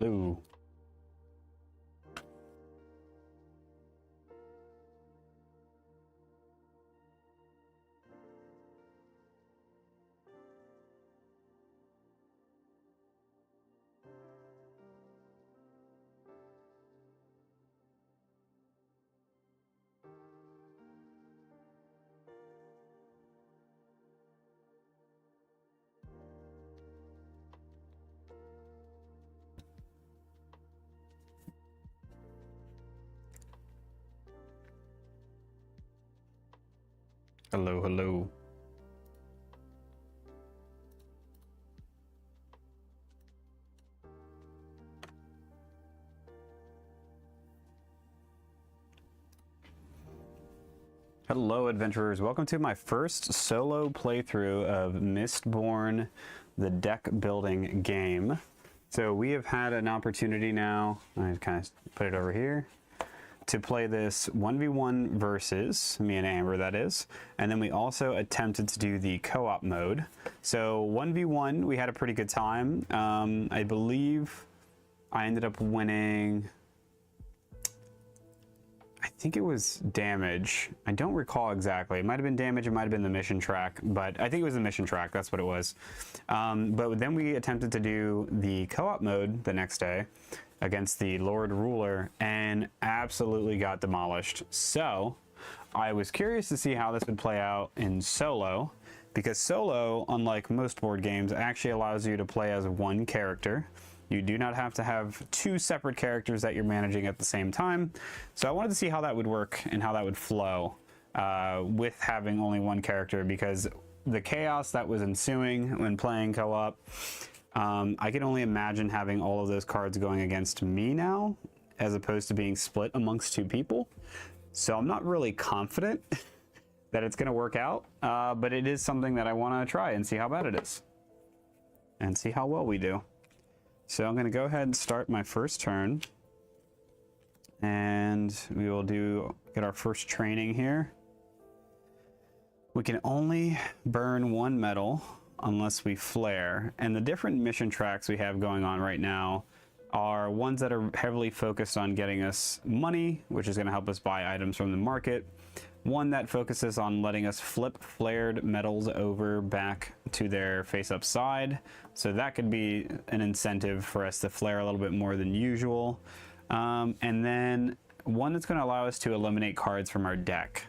Hello. Hello, hello. Hello, adventurers. Welcome to my first solo playthrough of Mistborn, the deck building game. So we have had an opportunity now, I kind of put it over here, to play this 1v1 versus, me and Amber that is, and then we also attempted to do the co-op mode. So 1v1, we had a pretty good time. I believe I ended up winning, I think it was damage. I don't recall exactly. It might have been damage, it might have been the mission track, but I think it was the mission track, that's what it was. But then we attempted to do the co-op mode the next day against the Lord Ruler and absolutely got demolished. So I was curious to see how this would play out in solo, because solo, unlike most board games, actually allows you to play as one character. You do not have to have two separate characters that you're managing at the same time. So I wanted to see how that would work and how that would flow with having only one character, because the chaos that was ensuing when playing co-op, I can only imagine having all of those cards going against me now, as opposed to being split amongst two people. So I'm not really confident that it's going to work out, but it is something that I want to try and see how bad it is and see how well we do. So I'm going to go ahead and start my first turn, and we will get our first training here. We can only burn one metal unless we flare, and the different mission tracks we have going on right now are ones that are heavily focused on getting us money, which is going to help us buy items from the market. One that focuses on letting us flip flared metals over back to their face-up side, so that could be an incentive for us to flare a little bit more than usual. And then one that's going to allow us to eliminate cards from our deck.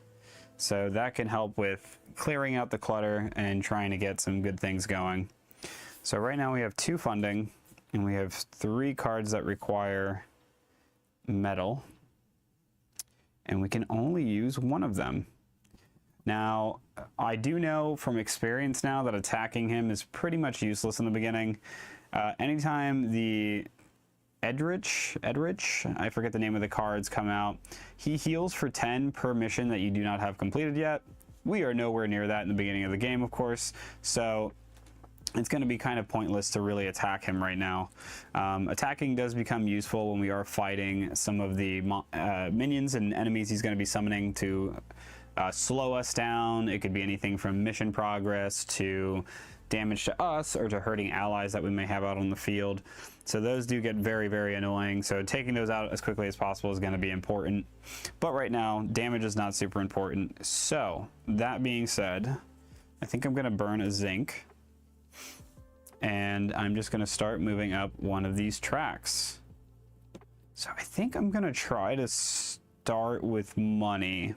So that can help with clearing out the clutter and trying to get some good things going. So right now we have 2 funding, and we have 3 cards that require metal, and we can only use one of them. Now, I do know from experience now that attacking him is pretty much useless in the beginning. Anytime the Edrich, I forget the name of the cards, come out, he heals for 10 per mission that you do not have completed yet. We are nowhere near that in the beginning of the game, of course, so it's going to be kind of pointless to really attack him right now. Attacking does become useful when we are fighting some of the minions and enemies he's going to be summoning to slow us down. It could be anything from mission progress to damage to us or to hurting allies that we may have out on the field. So those do get very, very annoying. So taking those out as quickly as possible is going to be important. But right now, damage is not super important. So that being said, I think I'm going to burn a zinc. And I'm just going to start moving up one of these tracks. So I think I'm going to try to start with money,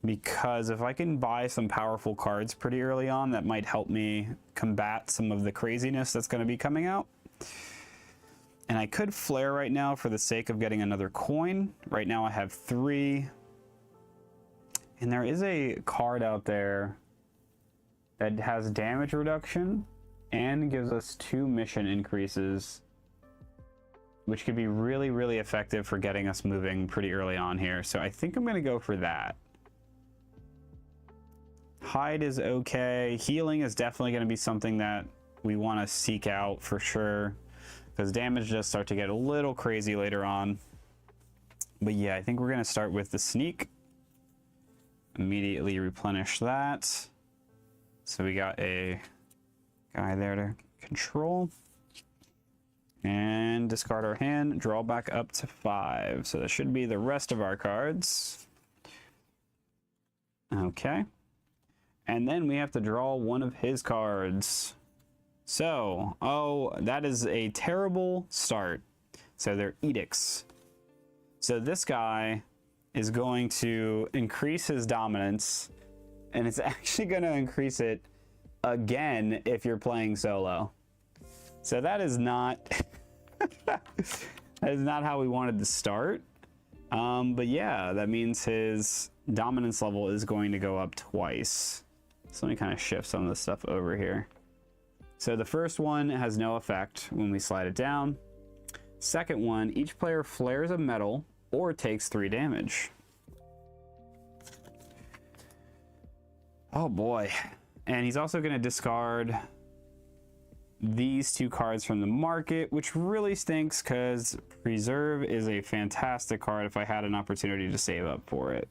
because if I can buy some powerful cards pretty early on, that might help me combat some of the craziness that's going to be coming out. And I could flare right now for the sake of getting another coin. Right now I have 3. And there is a card out there that has damage reduction and gives us 2 mission increases, which could be really, really effective for getting us moving pretty early on here. So I think I'm going to go for that. Hide is okay. Healing is definitely going to be something that we want to seek out for sure, because damage does start to get a little crazy later on. But yeah, I think we're going to start with the sneak. Immediately replenish that. So we got a guy there to control. And discard our hand, draw back up to 5. So that should be the rest of our cards. Okay. And then we have to draw one of his cards. So, oh, that is a terrible start. So they're edicts. So this guy is going to increase his dominance, and it's actually going to increase it again if you're playing solo. So that is not that is not how we wanted to start. But yeah, that means his dominance level is going to go up twice. So let me kind of shift some of this stuff over here. So the first one has no effect when we slide it down. Second one, each player flares a metal or takes 3 damage. Oh boy. And he's also going to discard these 2 cards from the market, which really stinks because Preserve is a fantastic card if I had an opportunity to save up for it.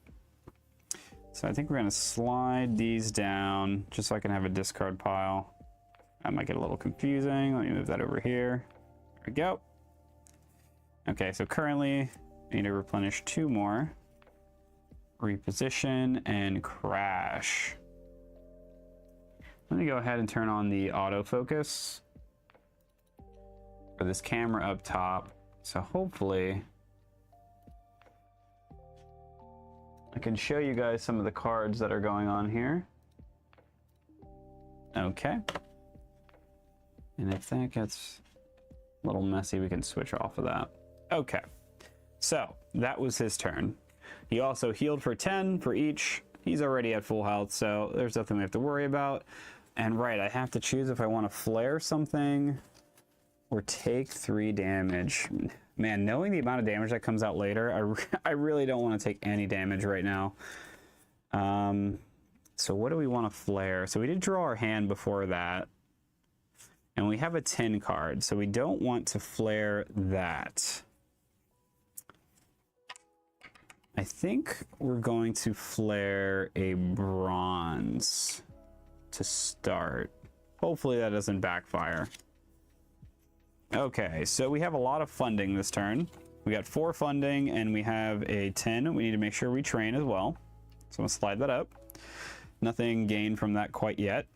So I think we're going to slide these down just so I can have a discard pile. That might get a little confusing. Let me move that over here. There we go. Okay, so currently I need to replenish 2 more. Reposition and crash. Let me go ahead and turn on the autofocus for this camera up top. So hopefully I can show you guys some of the cards that are going on here. Okay. And if that gets a little messy, we can switch off of that. Okay. So that was his turn. He also healed for 10 for each. He's already at full health, so there's nothing we have to worry about. And right, I have to choose if I want to flare something or take 3 damage. Man, knowing the amount of damage that comes out later, I really don't want to take any damage right now. So what do we want to flare? So we did draw our hand before that. And we have a 10 card, so we don't want to flare that. I think we're going to flare a bronze to start. Hopefully that doesn't backfire. Okay, so we have a lot of funding this turn. We got 4 funding and we have a 10. We need to make sure we train as well. So I'm gonna slide that up. Nothing gained from that quite yet,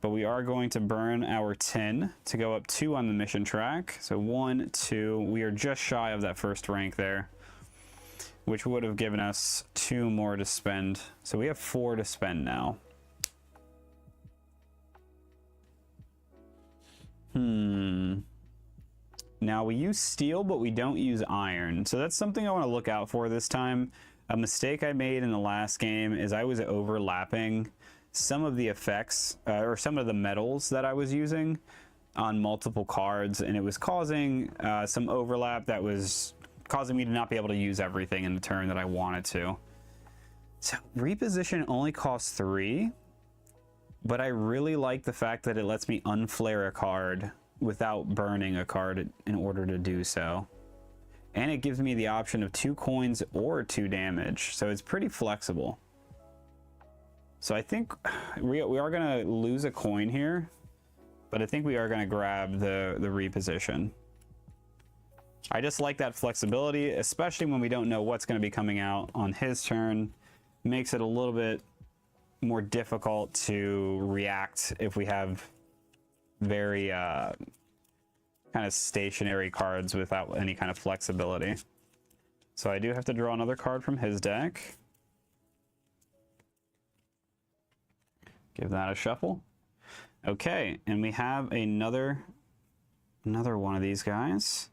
but we are going to burn our 10 to go up 2 on the mission track. So 1, 2, we are just shy of that first rank there, which would have given us 2 more to spend. So we have 4 to spend now. Now we use steel, but we don't use iron. So that's something I want to look out for this time. A mistake I made in the last game is I was overlapping some of the effects or some of the metals that I was using on multiple cards, and it was causing some overlap that was causing me to not be able to use everything in the turn that I wanted to. So reposition only costs 3, but I really like the fact that it lets me unflare a card without burning a card in order to do so. And it gives me the option of 2 coins or 2 damage. So it's pretty flexible. So I think we are going to lose a coin here, but I think we are going to grab the reposition. I just like that flexibility, especially when we don't know what's going to be coming out on his turn. Makes it a little bit more difficult to react if we have very kind of stationary cards without any kind of flexibility. So I do have to draw another card from his deck. Give that a shuffle. Okay, and we have another one of these guys.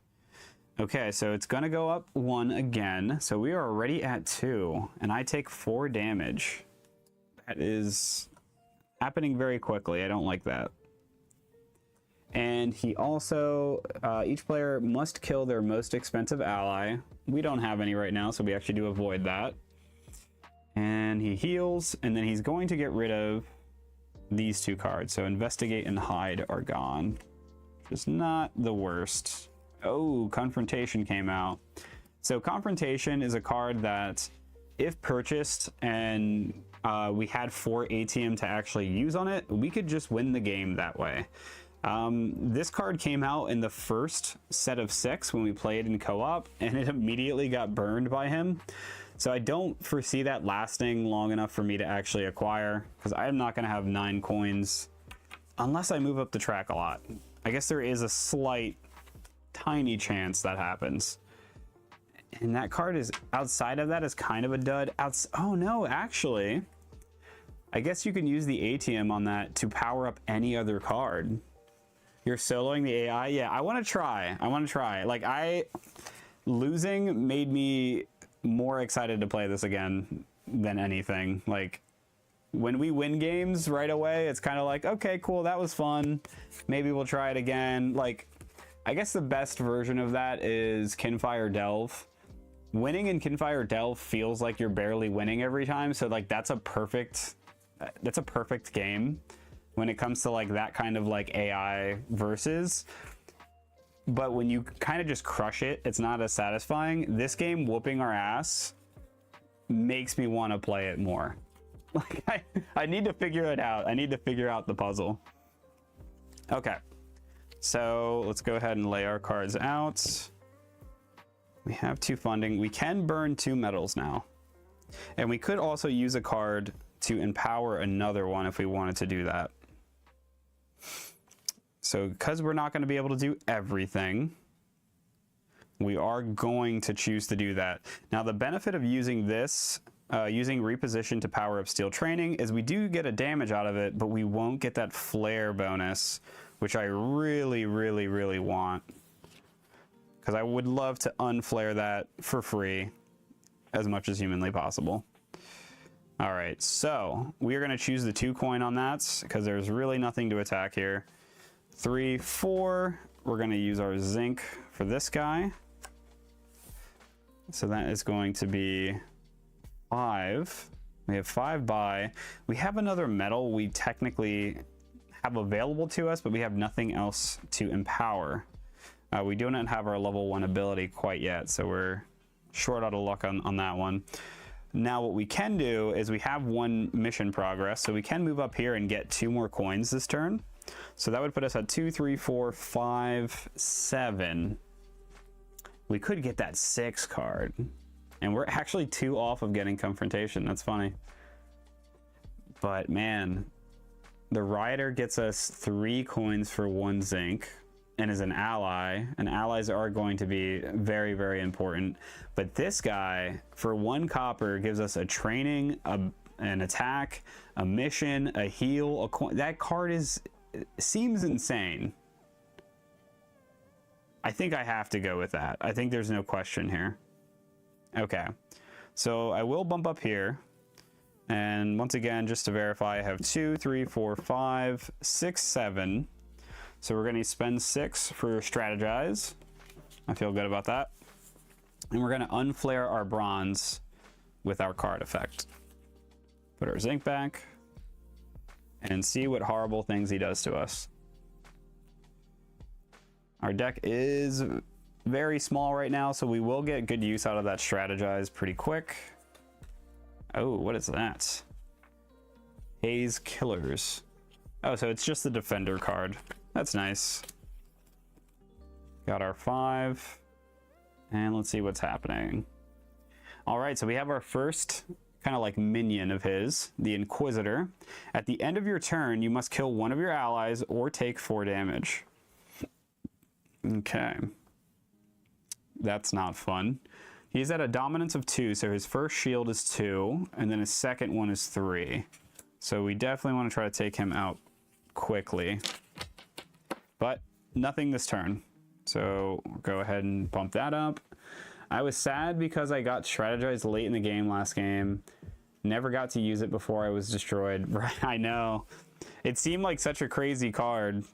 Okay, so it's gonna go up 1 again. So we are already at 2, and I take 4 damage. That is happening very quickly. I don't like that. And he also, each player must kill their most expensive ally. We don't have any right now, so we actually do avoid that. And he heals, and then he's going to get rid of these 2 cards. So Investigate and Hide are gone, which is not the worst. Oh, Confrontation came out. So Confrontation is a card that, if purchased and we had 4 ATM to actually use on it, we could just win the game that way. This card came out in the first set of 6 when we played in co-op, and it immediately got burned by him. So I don't foresee that lasting long enough for me to actually acquire, because I am not going to have 9 coins unless I move up the track a lot. I guess there is a slight, tiny chance that happens. And that card is outside of that is kind of a dud. Oh no, actually, I guess you can use the ATM on that to power up any other card. You're soloing the AI? Yeah, I want to try. Like, losing made me more excited to play this again than anything. Like, when we win games right away, it's kind of like, okay, cool, that was fun. Maybe we'll try it again. Like, I guess the best version of that is Kinfire Delve. Winning in Kinfire Delve feels like you're barely winning every time. So, like, that's a perfect game when it comes to like that kind of like AI versus. But when you kind of just crush it, it's not as satisfying. This game whooping our ass makes me want to play it more. Like, I need to figure it out. I need to figure out the puzzle. Okay, so let's go ahead and lay our cards out. We have 2 funding. We can burn 2 metals now, and we could also use a card to empower another one if we wanted to do that. So because we're not going to be able to do everything, we are going to choose to do that. Now, the benefit of using this, using reposition to power up steel training, is we do get a damage out of it, but we won't get that flare bonus, which I really, really, really want. Because I would love to unflare that for free as much as humanly possible. All right, so we are going to choose the 2 coin on that because there's really nothing to attack here. 3, 4. We're going to use our zinc for this guy. So that is going to be 5. We have 5 buy. We have another metal we technically have available to us, but we have nothing else to empower. We do not have our level 1 ability quite yet, so we're short out of luck on that one. Now what we can do is we have 1 mission progress, so we can move up here and get 2 more coins this turn. So that would put us at 2, 3, 4, 5, 7. We could get that 6 card, and we're actually 2 off of getting confrontation. That's funny. But man, the rider gets us 3 coins for 1 zinc and is an ally, and allies are going to be very, very important. But this guy, for 1 copper, gives us a training, an attack, a mission, a heal, a coin. That card seems insane. I think I have to go with that. I think there's no question here. Okay, so I will bump up here. And once again, just to verify, I have 2, 3, 4, 5, 6, 7. So we're going to spend 6 for strategize. I feel good about that. And we're going to unflare our bronze with our card effect. Put our zinc back and see what horrible things he does to us. Our deck is very small right now, so we will get good use out of that strategize pretty quick. Oh, what is that? Haze Killers. Oh, so it's just the defender card. That's nice. Got our 5. And let's see what's happening. All right, so we have our first kind of like minion of his, the Inquisitor. At the end of your turn, you must kill 1 of your allies or take 4 damage. Okay. That's not fun. He's at a dominance of 2, so his first shield is 2, and then his second one is 3. So we definitely want to try to take him out quickly. But nothing this turn. So we'll go ahead and bump that up. I was sad because I got strategized late in the game last game. Never got to use it before I was destroyed. Right, I know. It seemed like such a crazy card.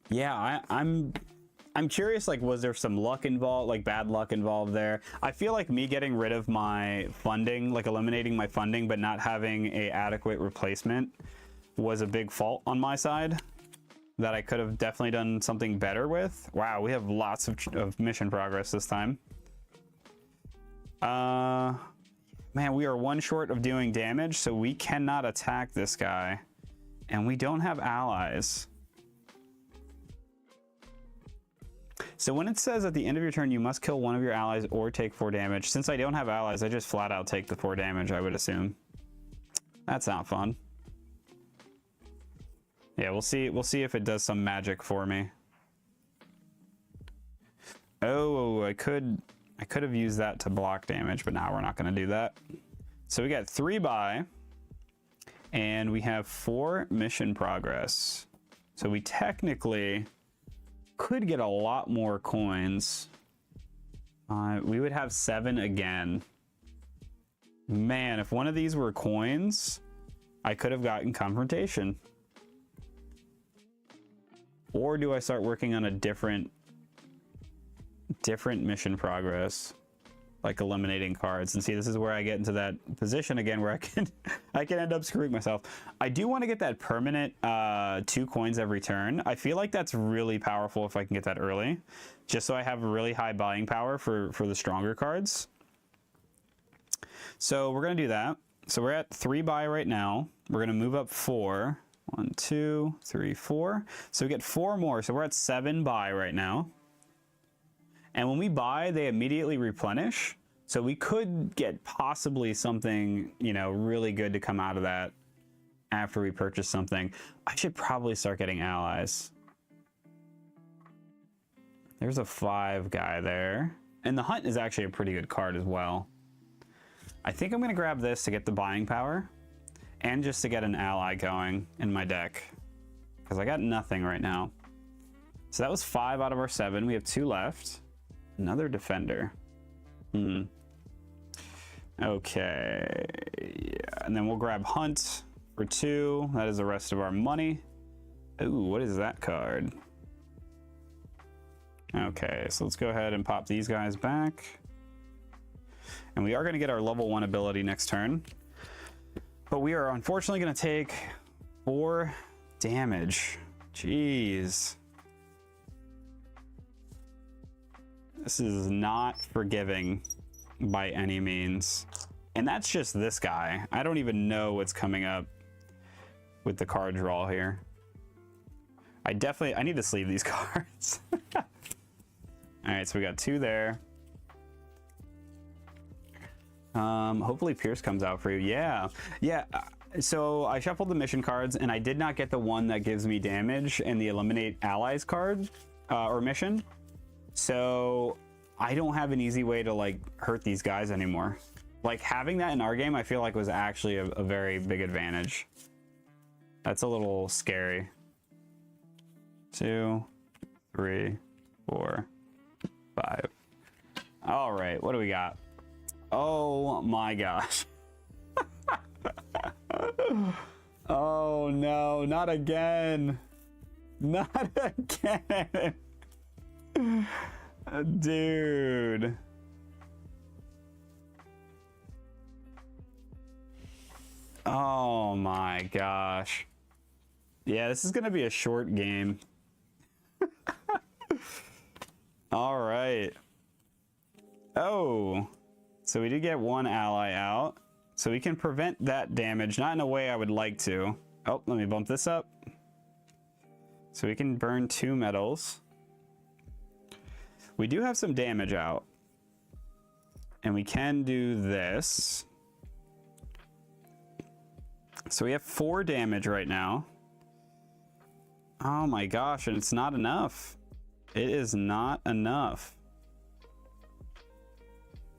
Yeah, I'm curious, like, was there some luck involved, like bad luck involved there? I feel like me getting rid of my funding, like eliminating my funding, but not having a adequate replacement was a big fault on my side that I could have definitely done something better with. Wow, we have lots of mission progress this time. Man, we are 1 short of doing damage, so we cannot attack this guy. And we don't have allies. So when it says at the end of your turn, you must kill one of your allies or take 4 damage. Since I don't have allies, I just flat out take the 4 damage, I would assume. That's not fun. Yeah, we'll see if it does some magic for me. Oh, I could have used that to block damage, but now we're not going to do that. So we got 3 buy, and we have 4 mission progress. So we technically could get a lot more coins. We would have 7 again. Man, if one of these were coins, I could have gotten confrontation. Or do I start working on a different mission progress, like eliminating cards? And see, this is where I get into that position again where I can end up screwing myself. I do want to get that permanent 2 coins every turn. I feel like that's really powerful if I can get that early, just so I have really high buying power for the stronger cards. So we're gonna do that. So we're at 3 buy right now. We're gonna move up 4. 1, 2, 3, 4. So we get 4 more. So we're at 7 buy right now. And when we buy, they immediately replenish. So we could get possibly something, you know, really good to come out of that after we purchase something. I should probably start getting allies. There's a 5 guy there. And the hunt is actually a pretty good card as well. I think I'm going to grab this to get the buying power and just to get an ally going in my deck, because I got nothing right now. So that was 5 out of our 7. We have 2 left. Another defender. Okay. Yeah. And then we'll grab hunt for 2. That is the rest of our money. Ooh, what is that card? Okay, so let's go ahead and pop these guys back. And we are going to get our level 1 ability next turn. But we are unfortunately going to take 4 damage. Jeez. This is not forgiving by any means. And that's just this guy. I don't even know what's coming up with the card draw here. I need to sleeve these cards. All right, so we got 2 there. Hopefully Pierce comes out for you. Yeah. So I shuffled the mission cards and I did not get the one that gives me damage and the eliminate allies card or mission. So I don't have an easy way to like hurt these guys anymore. Like having that in our game, I feel like was actually a very big advantage. That's a little scary. 2, 3, 4, 5. All right, what do we got? Oh my gosh. Oh no, not again. Not again. Dude. Oh my gosh. Yeah, this is gonna be a short game. All right. Oh. So we did get 1 ally out. So we can prevent that damage, not in a way I would like to. Oh, let me bump this up. So we can burn 2 metals. We do have some damage out. And we can do this. So we have 4 damage right now. Oh my gosh, and it's not enough. It is not enough.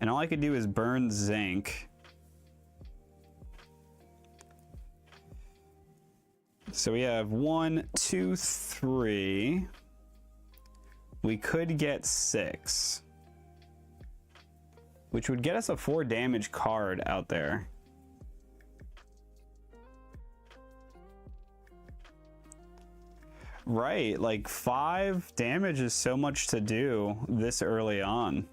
And all I could do is burn zinc. So we have 1, 2, 3. We could get 6. Which would get us a 4 damage card out there. Right, like 5 damage is so much to do this early on.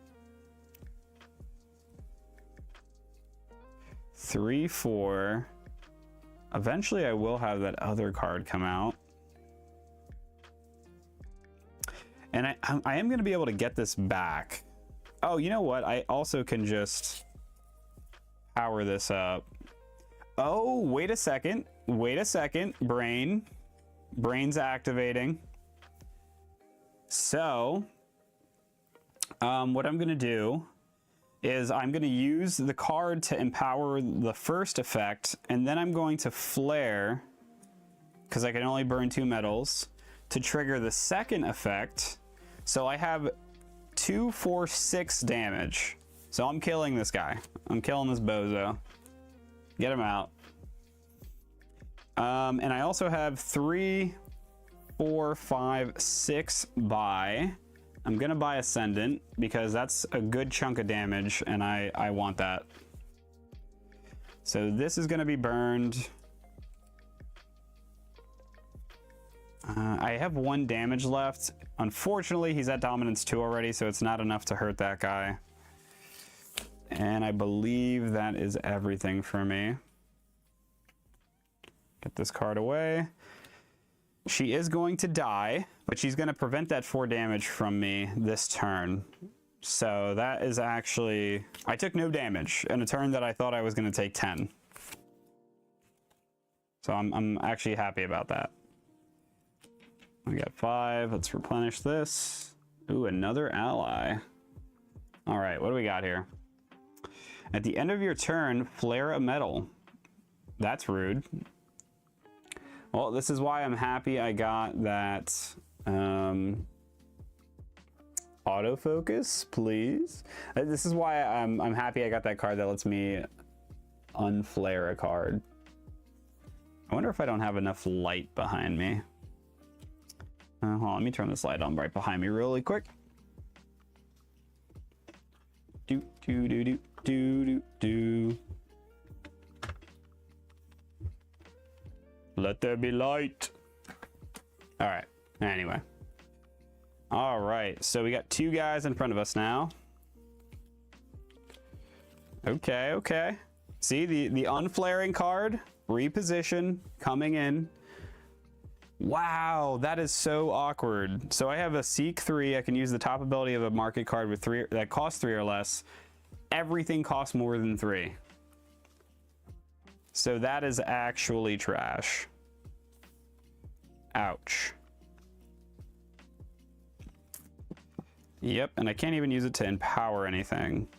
3, 4. Eventually I will have that other card come out. And I am going to be able to get this back. Oh, you know what? I also can just power this up. Oh, wait a second. wait a second. Brain's activating. So, what I'm going to do is I'm going to use the card to empower the first effect, and then I'm going to flare, because I can only burn 2 metals, to trigger the second effect. So I have 2, 4, 6 damage. So I'm killing this guy. I'm killing this bozo. Get him out. And I also have 3, 4, 5, 6 buy. I'm gonna buy Ascendant because that's a good chunk of damage and I want that. So this is gonna be burned. I have 1 damage left. Unfortunately, he's at Dominance 2 already, so it's not enough to hurt that guy. And I believe that is everything for me. Get this card away. She is going to die, but she's going to prevent that 4 damage from me this turn. So that is actually... I took no damage in a turn that I thought I was going to take 10. So I'm actually happy about that. We got 5. Let's replenish this. Ooh, another ally. All right, what do we got here? At the end of your turn, flare a metal. That's rude. Well, this is why I'm happy I got that autofocus, please. This is why I'm happy I got that card that lets me unflare a card. I wonder if I don't have enough light behind me. Hold on, let me turn this light on right behind me really quick. Do, do, do, do, do, do, do. Let there be light. All right, anyway. All right, so we got 2 guys in front of us now. Okay, okay. See, the unflaring card, reposition, coming in. Wow, that is so awkward. So I have a Seek 3. I can use the top ability of a market card with 3 that costs 3 or less. Everything costs more than 3. So that is actually trash. Ouch. Yep, and I can't even use it to empower anything,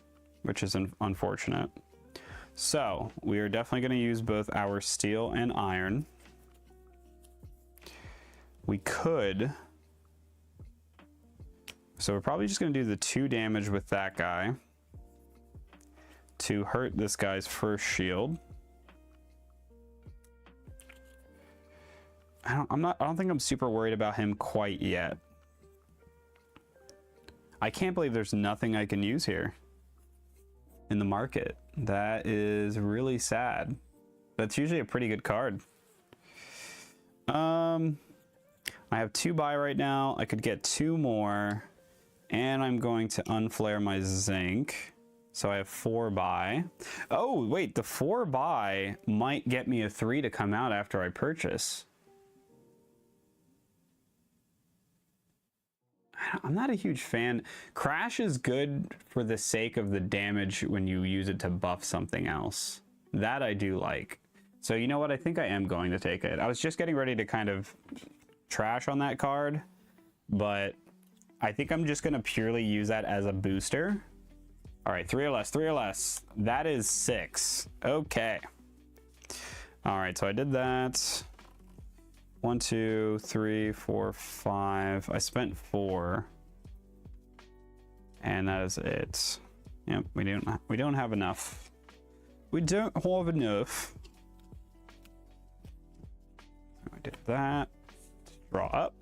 which is unfortunate. So we are definitely going to use both our steel and iron. We could. So we're probably just going to do the 2 damage with that guy to hurt this guy's first shield. I don't think I'm super worried about him quite yet. I can't believe there's nothing I can use here in the market. That is really sad. That's usually a pretty good card. I have 2 buy right now. I could get 2 more, and I'm going to unflare my zinc. So I have 4 buy. Oh, wait, the 4 buy might get me a 3 to come out after I purchase. I'm not a huge fan. Crash is good for the sake of the damage when you use it to buff something else. That I do like. So you know what? I think I am going to take it. I was just getting ready to kind of trash on that card, but I think I'm just going to purely use that as a booster. All right, 3 or less, 3 or less. That is 6. Okay. All right, so I did that. 1, 2, 3, 4, 5. I spent 4, and that is it. Yep, we don't have enough. We don't have enough. I did that. Draw up.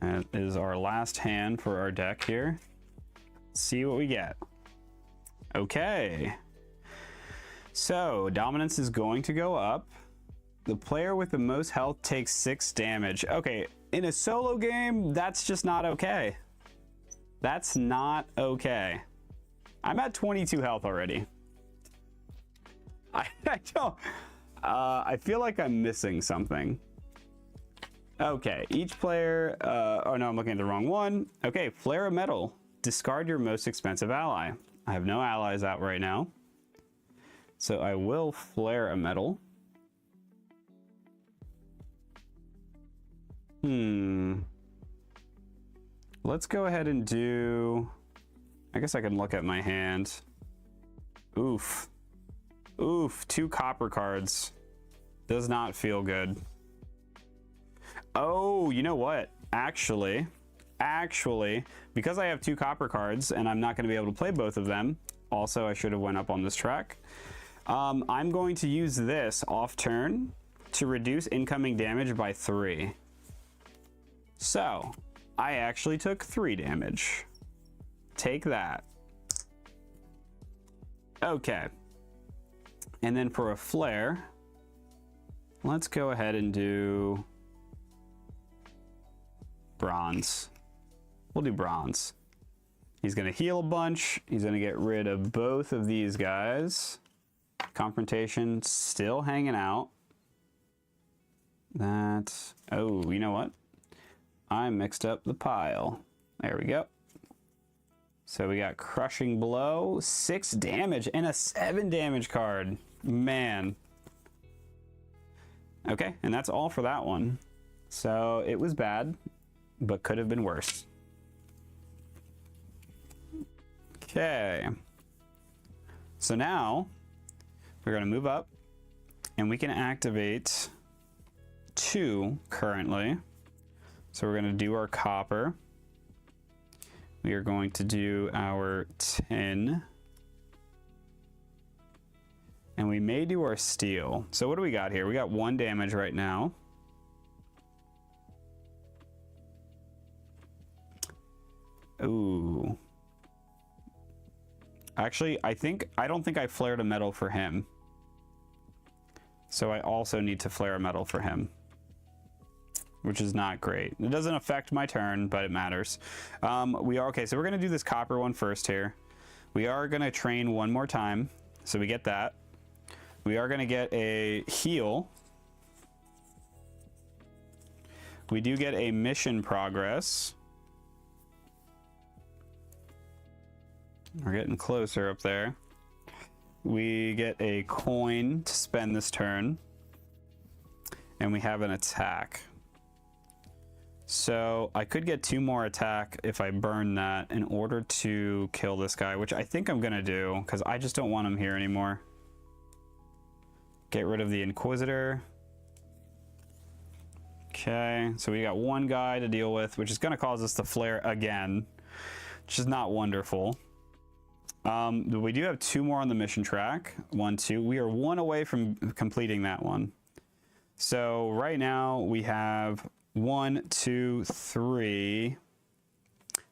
That is our last hand for our deck here. Let's see what we get. Okay. So dominance is going to go up. The player with the most health takes 6 damage. Okay, in a solo game, that's just not okay. That's not okay. I'm at 22 health already. I don't... I feel like I'm missing something. Okay, each player... oh no, I'm looking at the wrong one. Okay, flare a metal. Discard your most expensive ally. I have no allies out right now. So I will flare a metal. Let's go ahead and do... I guess I can look at my hand. Oof. Oof, 2 copper cards. Does not feel good. Oh, you know what? Actually, because I have 2 copper cards and I'm not going to be able to play both of them. Also, I should have went up on this track. I'm going to use this off turn to reduce incoming damage by 3. So, I actually took 3 damage. Take that. Okay. And then for a flare, let's go ahead and do bronze. We'll do bronze. He's going to heal a bunch. He's going to get rid of both of these guys. Confrontation still hanging out. Oh, you know what? I mixed up the pile. There we go. So we got Crushing Blow, 6 damage, and a 7 damage card. Man. Okay, and that's all for that one. So it was bad, but could have been worse. Okay. So now we're going to move up, and we can activate 2 currently. So we're going to do our copper. We are going to do our tin. And we may do our steel. So what do we got here? We got 1 damage right now. Ooh. Actually, I don't think I flared a metal for him. So I also need to flare a metal for him, which is not great. It doesn't affect my turn, but it matters. Okay, so we're gonna do this copper one first here. We are gonna train 1 more time, so we get that. We are gonna get a heal. We do get a mission progress. We're getting closer up there. We get a coin to spend this turn. And we have an attack. So I could get 2 more attack if I burn that in order to kill this guy, which I think I'm gonna do because I just don't want him here anymore. Get rid of the Inquisitor. Okay, so we got 1 guy to deal with, which is gonna cause us to flare again, which is not wonderful. We do have 2 more on the mission track. 1, 2. We are 1 away from completing that one. So right now we have 1, 2, 3,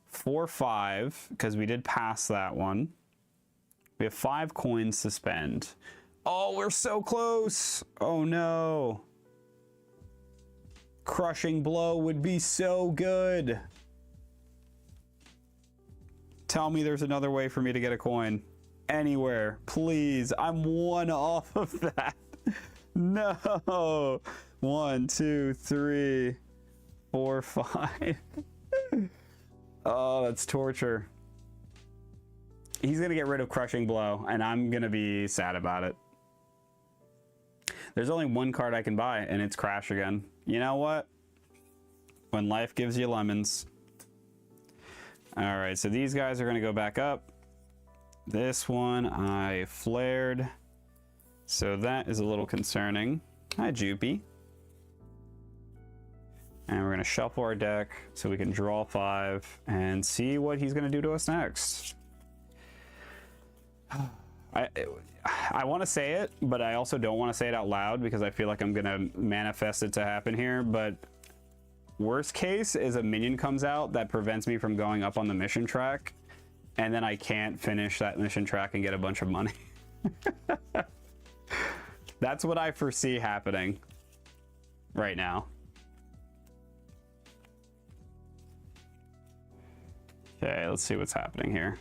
4, 5, because we did pass that one. We have 5 coins to spend. Oh, we're so close. Oh no. Crushing Blow would be so good. Tell me there's another way for me to get a coin. Anywhere, please. I'm 1 off of that. No. 1, 2, 3, 4, 5. Oh, that's torture. He's gonna get rid of Crushing Blow, and I'm gonna be sad about it. There's only 1 card I can buy, and it's Crash again. You know what? When life gives you lemons. All right, so these guys are gonna go back up. This one I flared, so that is a little concerning. Hi, Joopy. And we're gonna shuffle our deck so we can draw 5 and see what he's gonna do to us next. I want to say it, but I also don't want to say it out loud because I feel like I'm gonna manifest it to happen here. But worst case is a minion comes out that prevents me from going up on the mission track, and then I can't finish that mission track and get a bunch of money. That's what I foresee happening right now. Okay, let's see what's happening here.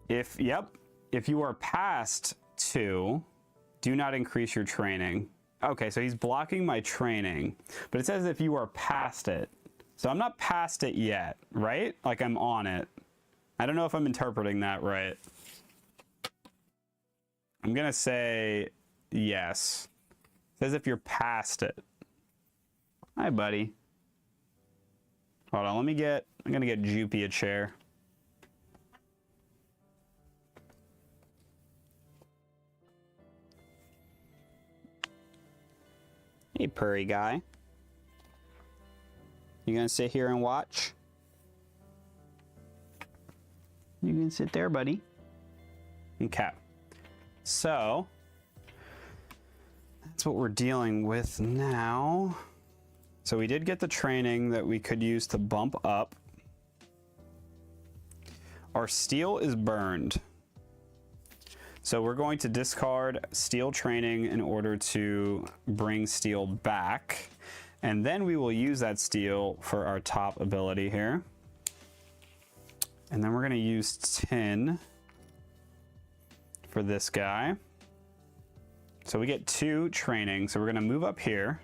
If you are past 2, do not increase your training. Okay, so he's blocking my training, but it says if you are past it. So I'm not past it yet, right? Like I'm on it. I don't know if I'm interpreting that right. I'm gonna say yes. It says if you're past it. Hi, buddy. Hold on, I'm gonna get Joopy a chair. Hey, purry guy. You gonna sit here and watch? You can sit there, buddy. Okay. So, that's what we're dealing with now. So we did get the training that we could use to bump up. Our steel is burned. So we're going to discard steel training in order to bring steel back. And then we will use that steel for our top ability here. And then we're going to use tin for this guy. So we get 2 training. So we're going to move up here.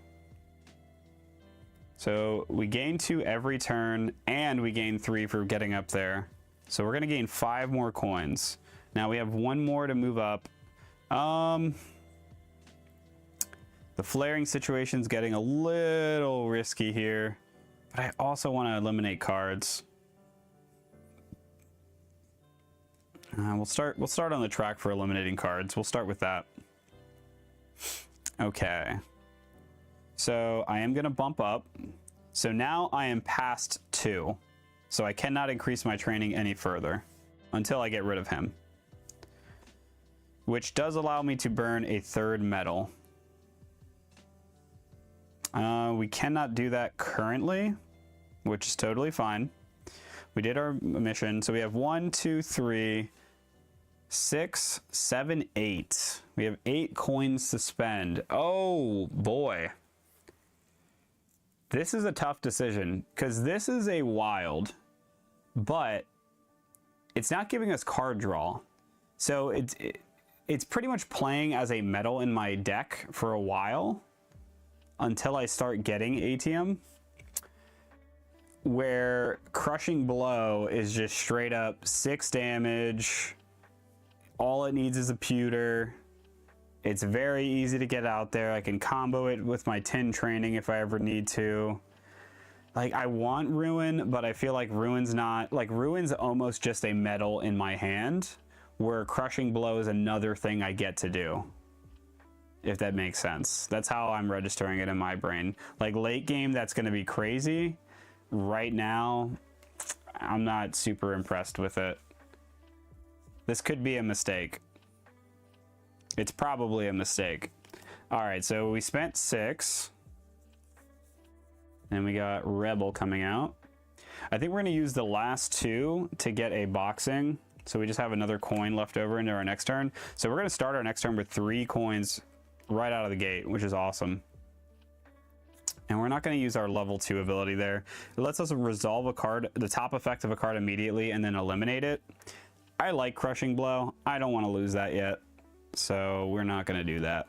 So we gain 2 every turn, and we gain 3 for getting up there. So we're going to gain 5 more coins. Now we have 1 more to move up. The flaring situation's getting a little risky here, but I also want to eliminate cards. We'll start on the track for eliminating cards. We'll start with that. Okay. So I am going to bump up. So now I am past 2. So I cannot increase my training any further until I get rid of him. Which does allow me to burn a 3rd metal. We cannot do that currently, which is totally fine. We did our mission. So we have 1, 2, 3, 6, 7, 8. We have 8 coins to spend. Oh boy. This is a tough decision because this is a wild, but it's not giving us card draw. So it's pretty much playing as a metal in my deck for a while until I start getting ATM, where Crushing Blow is just straight up 6 damage. All it needs is a pewter. It's very easy to get out there. I can combo it with my tin training if I ever need to. Like, I want Ruin, but I feel like Ruin's not, like, Ruin's almost just a metal in my hand, where Crushing Blow is another thing I get to do. If that makes sense. That's how I'm registering it in my brain. Like, late game, that's going to be crazy. Right now, I'm not super impressed with it. This could be a mistake. It's probably a mistake. All right, so we spent 6. And we got Rebel coming out. I think we're going to use the last 2 to get a boxing. So we just have another coin left over into our next turn. So we're going to start our next turn with 3 coins right out of the gate, which is awesome. And we're not going to use our level 2 ability there. It lets us resolve a card, the top effect of a card immediately, and then eliminate it. I like Crushing Blow. I don't want to lose that yet. So we're not going to do that.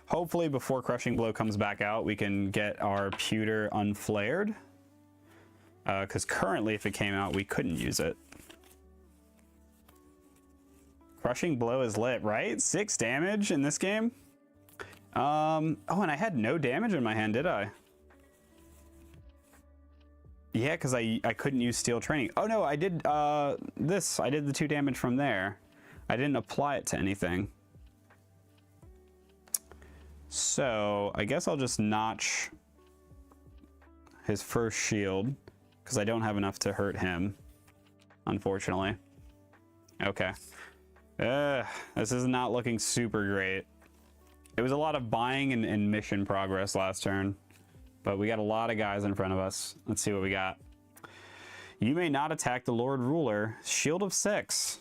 Hopefully before Crushing Blow comes back out, we can get our pewter unflared. Because currently if it came out, we couldn't use it. Crushing Blow is lit, right? 6 damage in this game. Oh, and I had no damage in my hand, did I? Yeah, because I couldn't use Steel Training. Oh no, I did this. I did the 2 damage from there. I didn't apply it to anything. So I guess I'll just notch his first shield because I don't have enough to hurt him, unfortunately. Okay. This is not looking super great. It was a lot of buying and mission progress last turn, but we got a lot of guys in front of us. Let's see what we got. You may not attack the Lord Ruler. Shield of 6.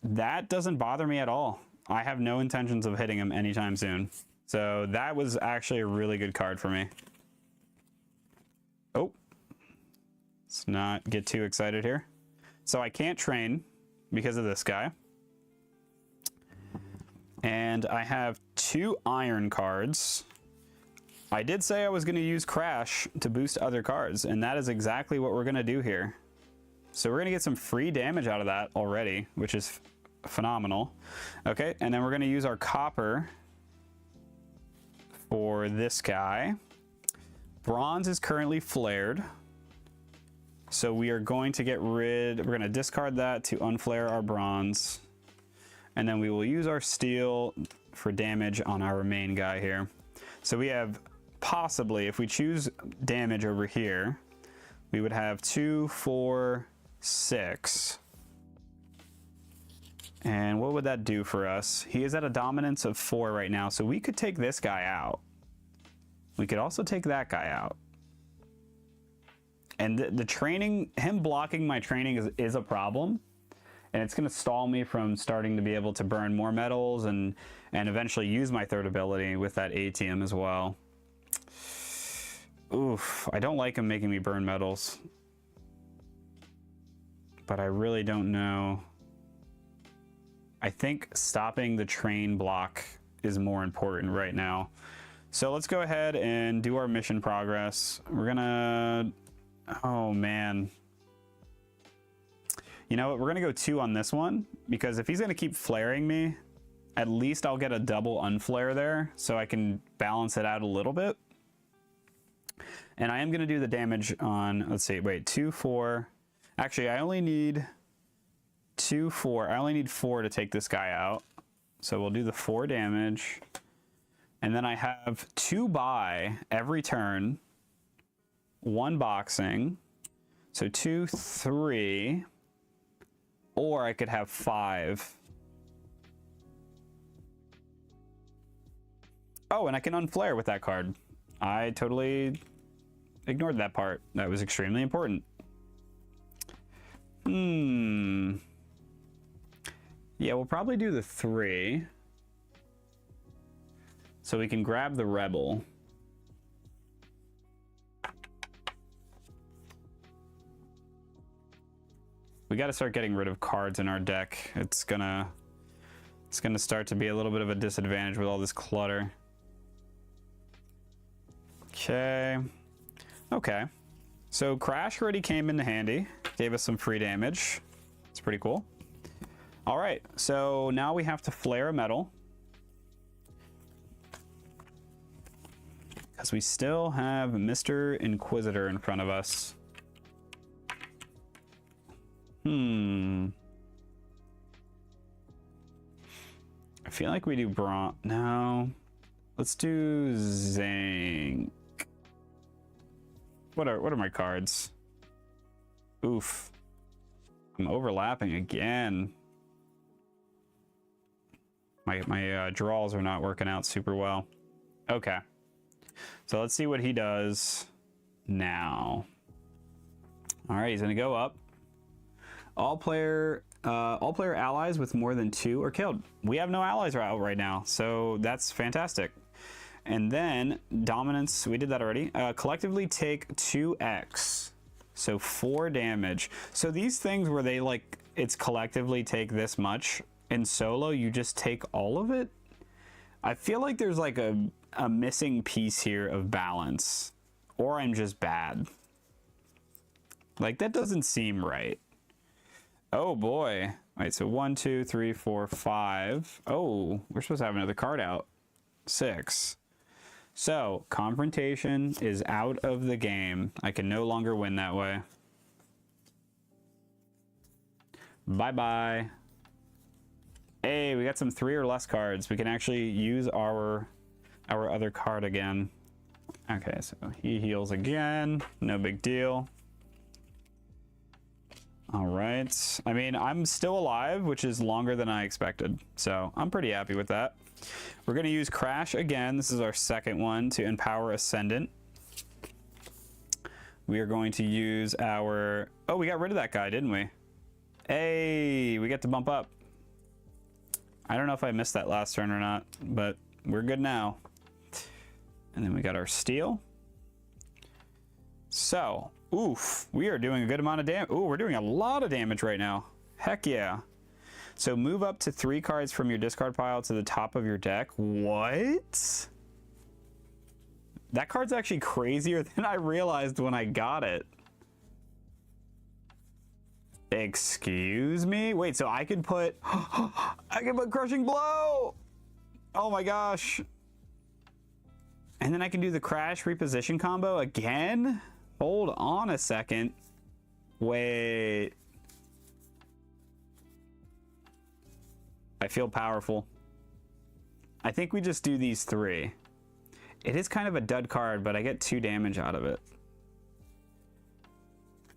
That doesn't bother me at all. I have no intentions of hitting him anytime soon. So that was actually a really good card for me. Oh, let's not get too excited here. So I can't train because of this guy. And I have 2 iron cards. I did say I was going to use Crash to boost other cards, and that is exactly what we're going to do here. So we're going to get some free damage out of that already, which is Phenomenal. Okay, and then we're going to use our copper for this guy. Bronze is currently flared. So we are going to we're going to discard that to unflare our bronze. And then we will use our steel for damage on our main guy here. So we have possibly, if we choose damage over here, we would have 2, 4, 6. And what would that do for us? He is at a dominance of 4 right now, so we could take this guy out. We could also take that guy out. And the training, him blocking my training is a problem. And it's going to stall me from starting to be able to burn more metals and eventually use my third ability with that ATM as well. Oof, I don't like him making me burn metals. But I really don't know. I think stopping the train block is more important right now. So let's go ahead and do our mission progress. We're gonna... Oh, man. You know what? We're gonna go 2 on this one, because if he's gonna keep flaring me, at least I'll get a double unflare there, so I can balance it out a little bit. And I am gonna do the damage on, let's see, wait, 2, 4. Actually, I only need 2, 4. I only need 4 to take this guy out. So we'll do the 4 damage. And then I have 2 buy every turn, 1 boxing. So 2, 3. Or I could have 5. Oh, and I can unflare with that card. I totally ignored that part. That was extremely important. Yeah, we'll probably do the 3. So we can grab the rebel. We got to start getting rid of cards in our deck. It's gonna start to be a little bit of a disadvantage with all this clutter. Okay. So Crash already came in handy. Gave us some free damage. It's pretty cool. All right, so now we have to flare a metal. Because we still have Mr. Inquisitor in front of us. I feel like we do bronze. No. Let's do zinc. What are my cards? Oof. I'm overlapping again. My draws are not working out super well. Okay. So let's see what he does now. All right, he's gonna go up. All player allies with more than 2 are killed. We have no allies out right now, so that's fantastic. And then dominance, we did that already. Collectively take 2x, so 4 damage. So these things where they it's collectively take this much. In solo, you just take all of it. I feel like there's like a missing piece here of balance, or I'm just bad. Like that doesn't seem right. Oh boy. Wait, so 1, 2, 3, 4, 5. Oh, we're supposed to have another card out. 6. So, confrontation is out of the game. I can no longer win that way. Bye-bye. Hey, we got some 3 or less cards. We can actually use our other card again. Okay, so he heals again. No big deal. All right. I mean, I'm still alive, which is longer than I expected. So I'm pretty happy with that. We're going to use Crash again. This is our second one to empower Ascendant. We are going to use our... Oh, we got rid of that guy, didn't we? Hey, we get to bump up. I don't know if I missed that last turn or not, but we're good now. And then we got our Steel. So... Oof, we are doing a good amount of damage. Ooh, we're doing a lot of damage right now. Heck yeah. So move up to 3 cards from your discard pile to the top of your deck. What? That card's actually crazier than I realized when I got it. Excuse me? Wait, so I could put... I can put Crushing Blow! Oh my gosh. And then I can do the Crash Reposition combo again? Hold on a second. Wait. I feel powerful. I think we just do these 3. It is kind of a dud card, but I get 2 damage out of it.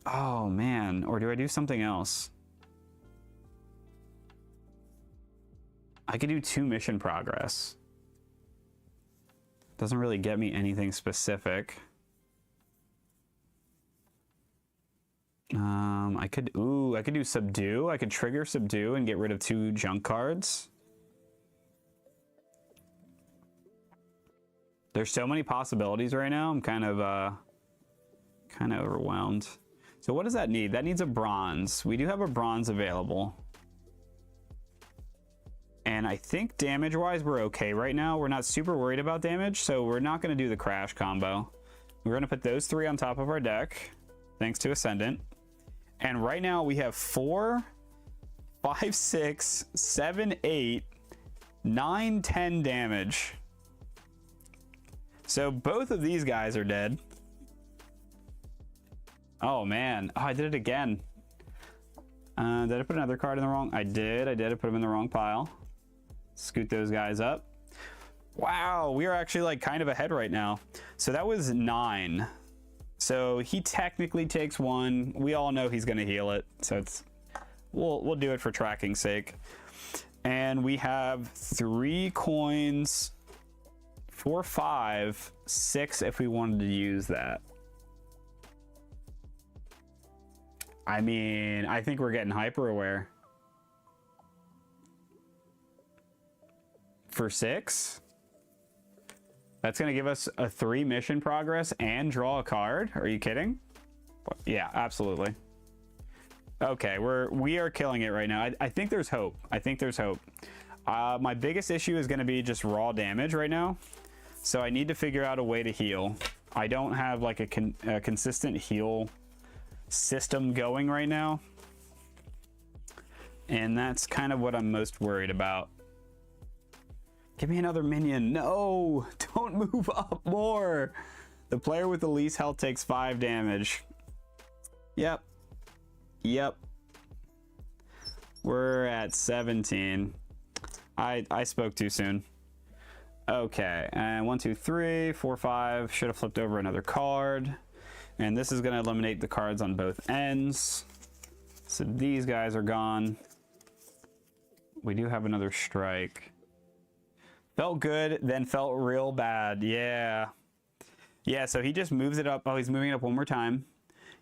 Oh man, or do I do something else? I could do 2 mission progress. Doesn't really get me anything specific. I could do Subdue. I could trigger Subdue and get rid of 2 junk cards. There's so many possibilities right now. I'm kind of overwhelmed. So what does that need? That needs a bronze. We do have a bronze available. And I think damage-wise, we're okay right now. We're not super worried about damage, so we're not going to do the Crash combo. We're going to put those 3 on top of our deck, thanks to Ascendant. And right now we have 4, 5, 6, 7, 8, 9, 10 damage. So both of these guys are dead. Oh man, oh, I did it again. Did I put another card in the wrong? I did. I put them in the wrong pile. Scoot those guys up. Wow, we are actually like kind of ahead right now. So that was 9. So he technically takes 1. We all know he's gonna heal it. So it's we'll do it for tracking's sake. And we have 3 coins, 4, 5, 6 if we wanted to use that. I mean, I think we're getting hyper aware. For 6? That's going to give us a 3 mission progress and draw a card? Are you kidding? Yeah, absolutely. Okay, we are killing it right now. I think there's hope. I think there's hope. My biggest issue is going to be just raw damage right now. So I need to figure out a way to heal. I don't have like a consistent heal system going right now. And that's kind of what I'm most worried about. Give me another minion. No, don't move up more. The player with the least health takes 5 damage. Yep. We're at 17. I spoke too soon. Okay, and 1, 2, 3, 4, 5. Should have flipped over another card. And this is going to eliminate the cards on both ends. So these guys are gone. We do have another strike. Felt good, then felt real bad. Yeah, so he just moves it up. Oh, he's moving it up one more time.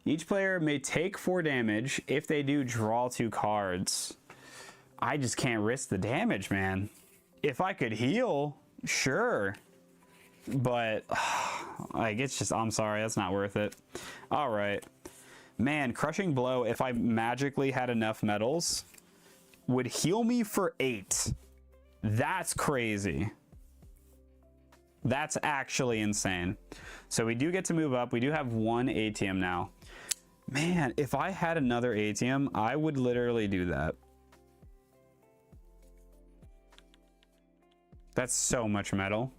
Each player may take 4 damage if they do draw 2 cards. I just can't risk the damage, man. If I could heal, sure. But, like, it's just, I'm sorry, that's not worth it. All right. Man, Crushing Blow, if I magically had enough medals, would heal me for 8. That's crazy. That's actually insane. So we do get to move up. We do have 1 ATM now. Man, if I had another ATM, I would literally do that. That's so much metal.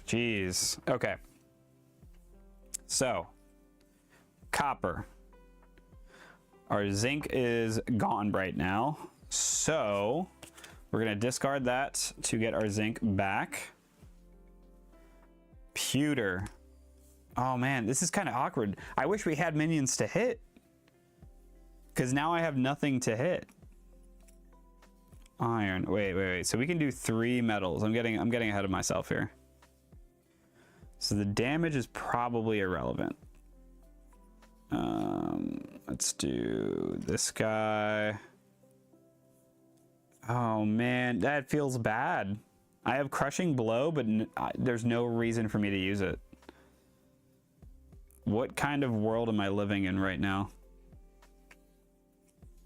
Jeez. Okay. So, copper. Our zinc is gone right now. So, we're going to discard that to get our zinc back. Pewter. Oh man, this is kind of awkward. I wish we had minions to hit. Because now I have nothing to hit. Iron. Wait. So we can do 3 metals. I'm getting ahead of myself here. So the damage is probably irrelevant. Let's do this guy. Oh man, that feels bad. I have Crushing Blow, but there's no reason for me to use it. What kind of world am I living in right now?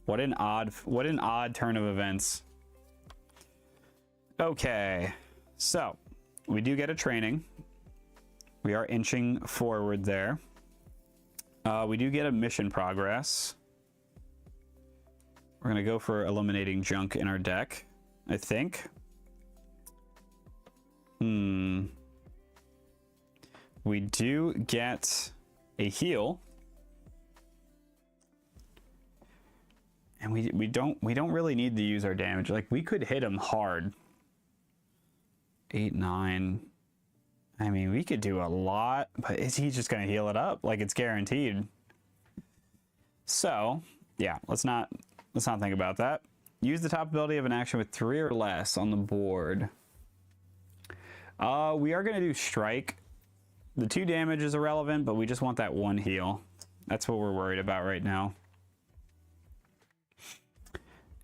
What an odd turn of events. Okay, so we do get a training. We are inching forward there. We do get a mission progress. We're going to go for eliminating junk in our deck, I think. We do get a heal. And we don't really need to use our damage. Like, we could hit him hard. 8, 9. I mean, we could do a lot, but is he just going to heal it up? Like, it's guaranteed. So, yeah, let's not think about that. Use the top ability of an action with 3 or less on the board. We are going to do strike. The 2 damage is irrelevant, but we just want that 1 heal. That's what we're worried about right now.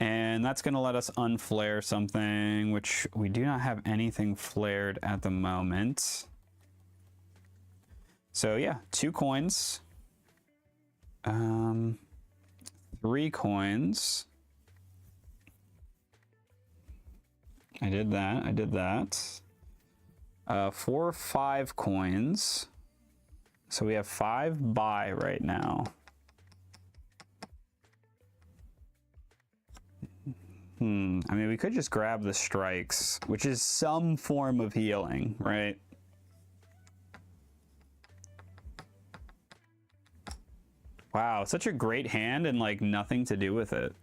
And that's going to let us unflare something, which we do not have anything flared at the moment. So yeah, 2 coins. 3 coins. I did that. 4, 5 coins. So we have 5 buy right now. I mean, we could just grab the strikes, which is some form of healing, right? Wow, such a great hand and like nothing to do with it.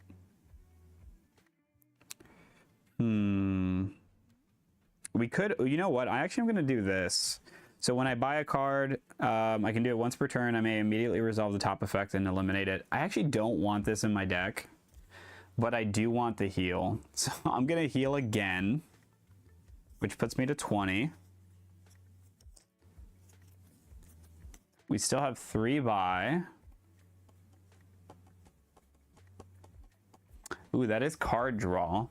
We could, you know what? I actually am going to do this. So when I buy a card, I can do it once per turn. I may immediately resolve the top effect and eliminate it. I actually don't want this in my deck, but I do want the heal. So I'm going to heal again, which puts me to 20. We still have 3 buy. Ooh, that is card draw.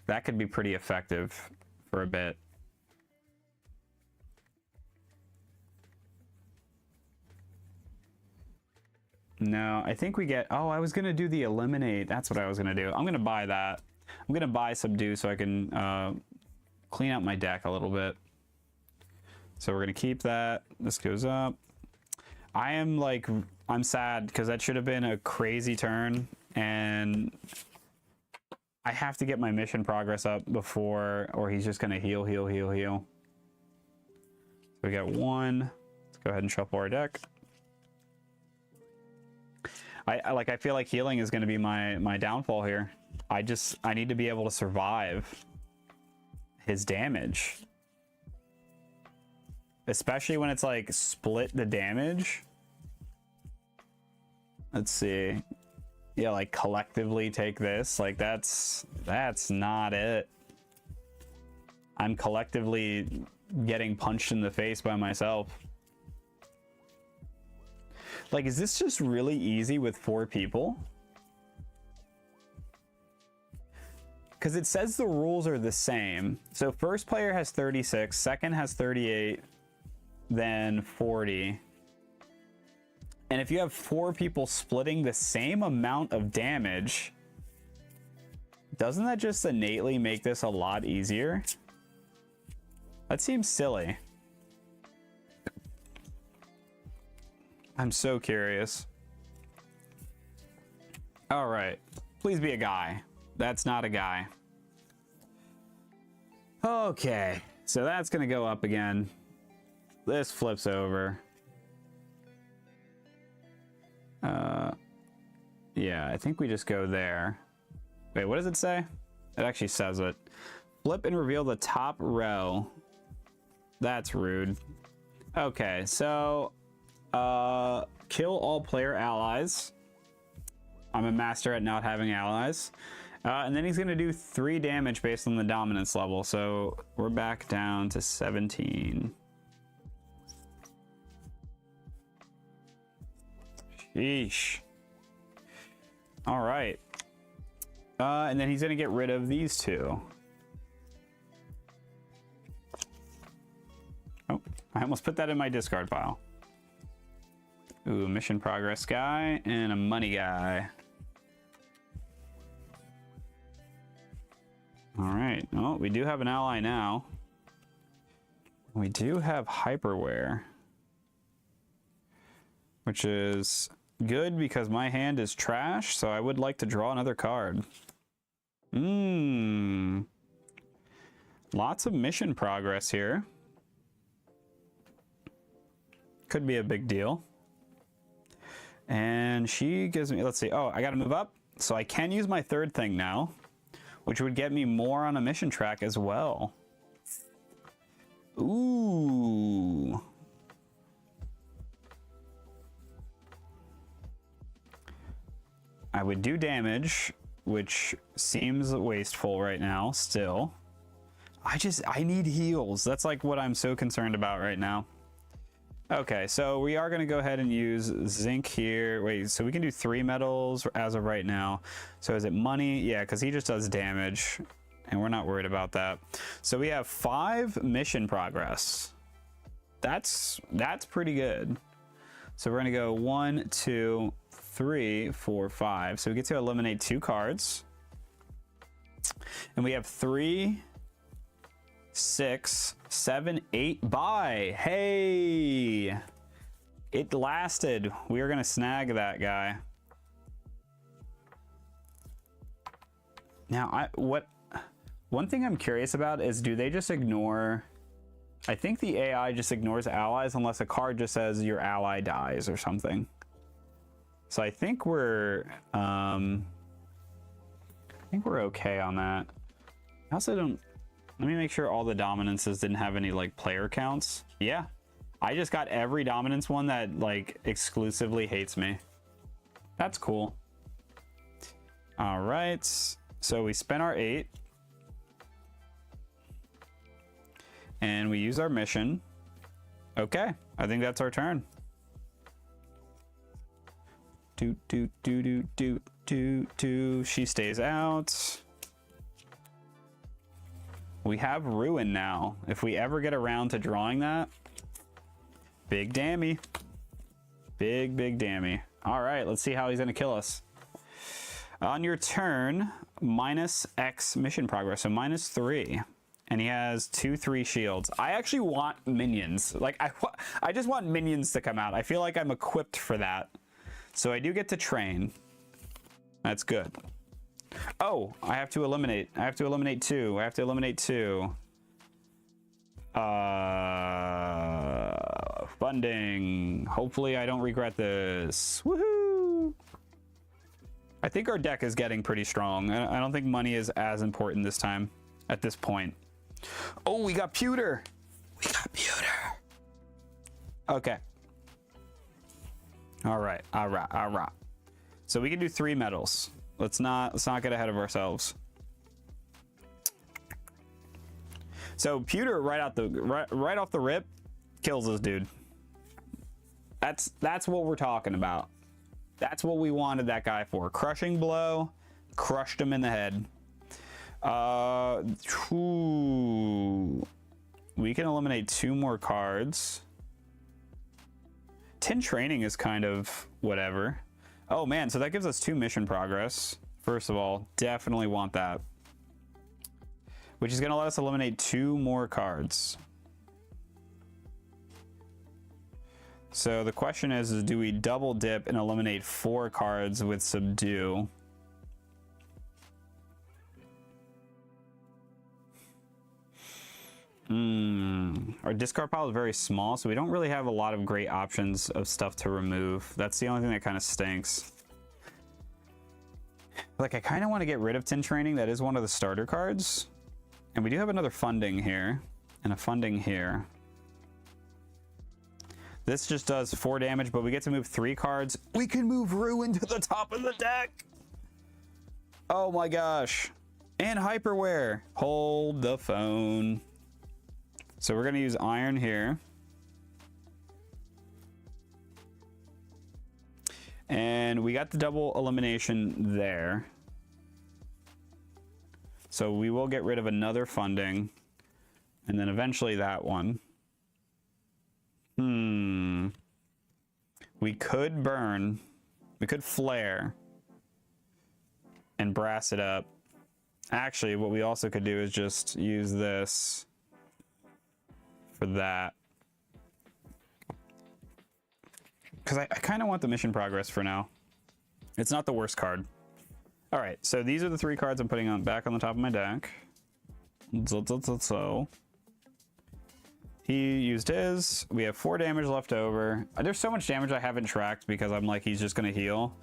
That could be pretty effective for a bit. No, I think we get... Oh, I was going to do the eliminate. That's what I was going to do. I'm going to buy that. I'm going to buy subdue so I can clean out my deck a little bit. So we're going to keep that. This goes up. I'm sad because that should have been a crazy turn. And I have to get my mission progress up before, or he's just going to heal. So we got 1. Let's go ahead and shuffle our deck. I feel like healing is going to be my downfall here. I need to be able to survive his damage. Especially when it's like split the damage. Let's see. Yeah, like collectively take this. Like that's not it. I'm collectively getting punched in the face by myself. Like, is this just really easy with 4 people? Because it says the rules are the same. So first player has 36, second has 38, then 40. And if you have 4 people splitting the same amount of damage, doesn't that just innately make this a lot easier? That seems silly. I'm so curious. All right, please be a guy. That's not a guy. Okay, so that's gonna go up again. This flips over. Yeah, I think we just go there. Wait, what does it say? It actually says it. Flip and reveal the top row. That's rude. Okay, so kill all player allies. I'm a master at not having allies. And then he's going to do 3 damage based on the dominance level. So we're back down to 17. Sheesh. All right. And then he's going to get rid of these 2. Oh, I almost put that in my discard pile. Ooh, mission progress guy and a money guy. All right. Oh, we do have an ally now. We do have hyperware. which is good because my hand is trash, so I would like to draw another card. Lots of mission progress here. Could be a big deal. And she gives me, let's see, oh, I gotta move up. So I can use my third thing now, which would get me more on a mission track as well. Ooh. I would do damage, which seems wasteful right now still. I need heals. That's like what I'm so concerned about right now. Okay, so we are going to go ahead and use zinc here. Wait, so we can do 3 metals as of right now. So is it money? Yeah, because he just does damage, and we're not worried about that. So we have 5 mission progress. That's pretty good. So we're going to go 1, 2, 3, 4, 5. So we get to eliminate 2 cards. And we have 3, 6, 7, 8 buy. Hey, it lasted. We are gonna snag that guy. Now, one thing I'm curious about is, do they just ignore? I think the AI just ignores allies unless a card just says your ally dies or something. So I think we're okay on that. I also don't. Let me make sure all the dominances didn't have any like player counts. Yeah, I just got every dominance one that like exclusively hates me. That's cool. All right, so we spent our 8 and we use our mission. Okay, I think that's our turn. She stays out. We have Ruin now. If we ever get around to drawing that, big dammy. Big dammy. All right, let's see how he's gonna kill us. On your turn, minus X mission progress, so -3. And he has 2/3 shields. I actually want minions. Like, I just want minions to come out. I feel like I'm equipped for that. So I do get to train. That's good. Oh, I have to eliminate 2. I have to eliminate 2. Funding. Hopefully I don't regret this. Woohoo! I think our deck is getting pretty strong. I don't think money is as important this time, at this point. Oh, we got pewter. Okay. All right. So we can do 3 metals. Let's not get ahead of ourselves. So pewter right off the rip kills this dude. That's what we're talking about. That's what we wanted that guy for. Crushing blow, crushed him in the head. We can eliminate 2 more cards. 10 training is kind of whatever. Oh man, so that gives us 2 mission progress. First of all, definitely want that. Which is gonna let us eliminate 2 more cards. So the question is do we double dip and eliminate 4 cards with Subdue? Our discard pile is very small, so we don't really have a lot of great options of stuff to remove. That's the only thing that kind of stinks. Like, I kind of want to get rid of Tin Training. That is one of the starter cards. And we do have another funding here and a funding here. This just does 4 damage, but we get to move 3 cards. We can move Ruin to the top of the deck. Oh my gosh. And Hyperwear. Hold the phone. So we're going to use Iron here. And we got the double elimination there. So we will get rid of another funding. And then eventually that one. We could burn. We could flare. And brass it up. Actually, what we also could do is just use this for that. because I kind of want the mission progress for now. It's not the worst card. All right, so these are the 3 cards I'm putting on back on the top of my deck. So he used his. We have 4 damage left over. There's so much damage I haven't tracked because I'm like, he's just gonna heal.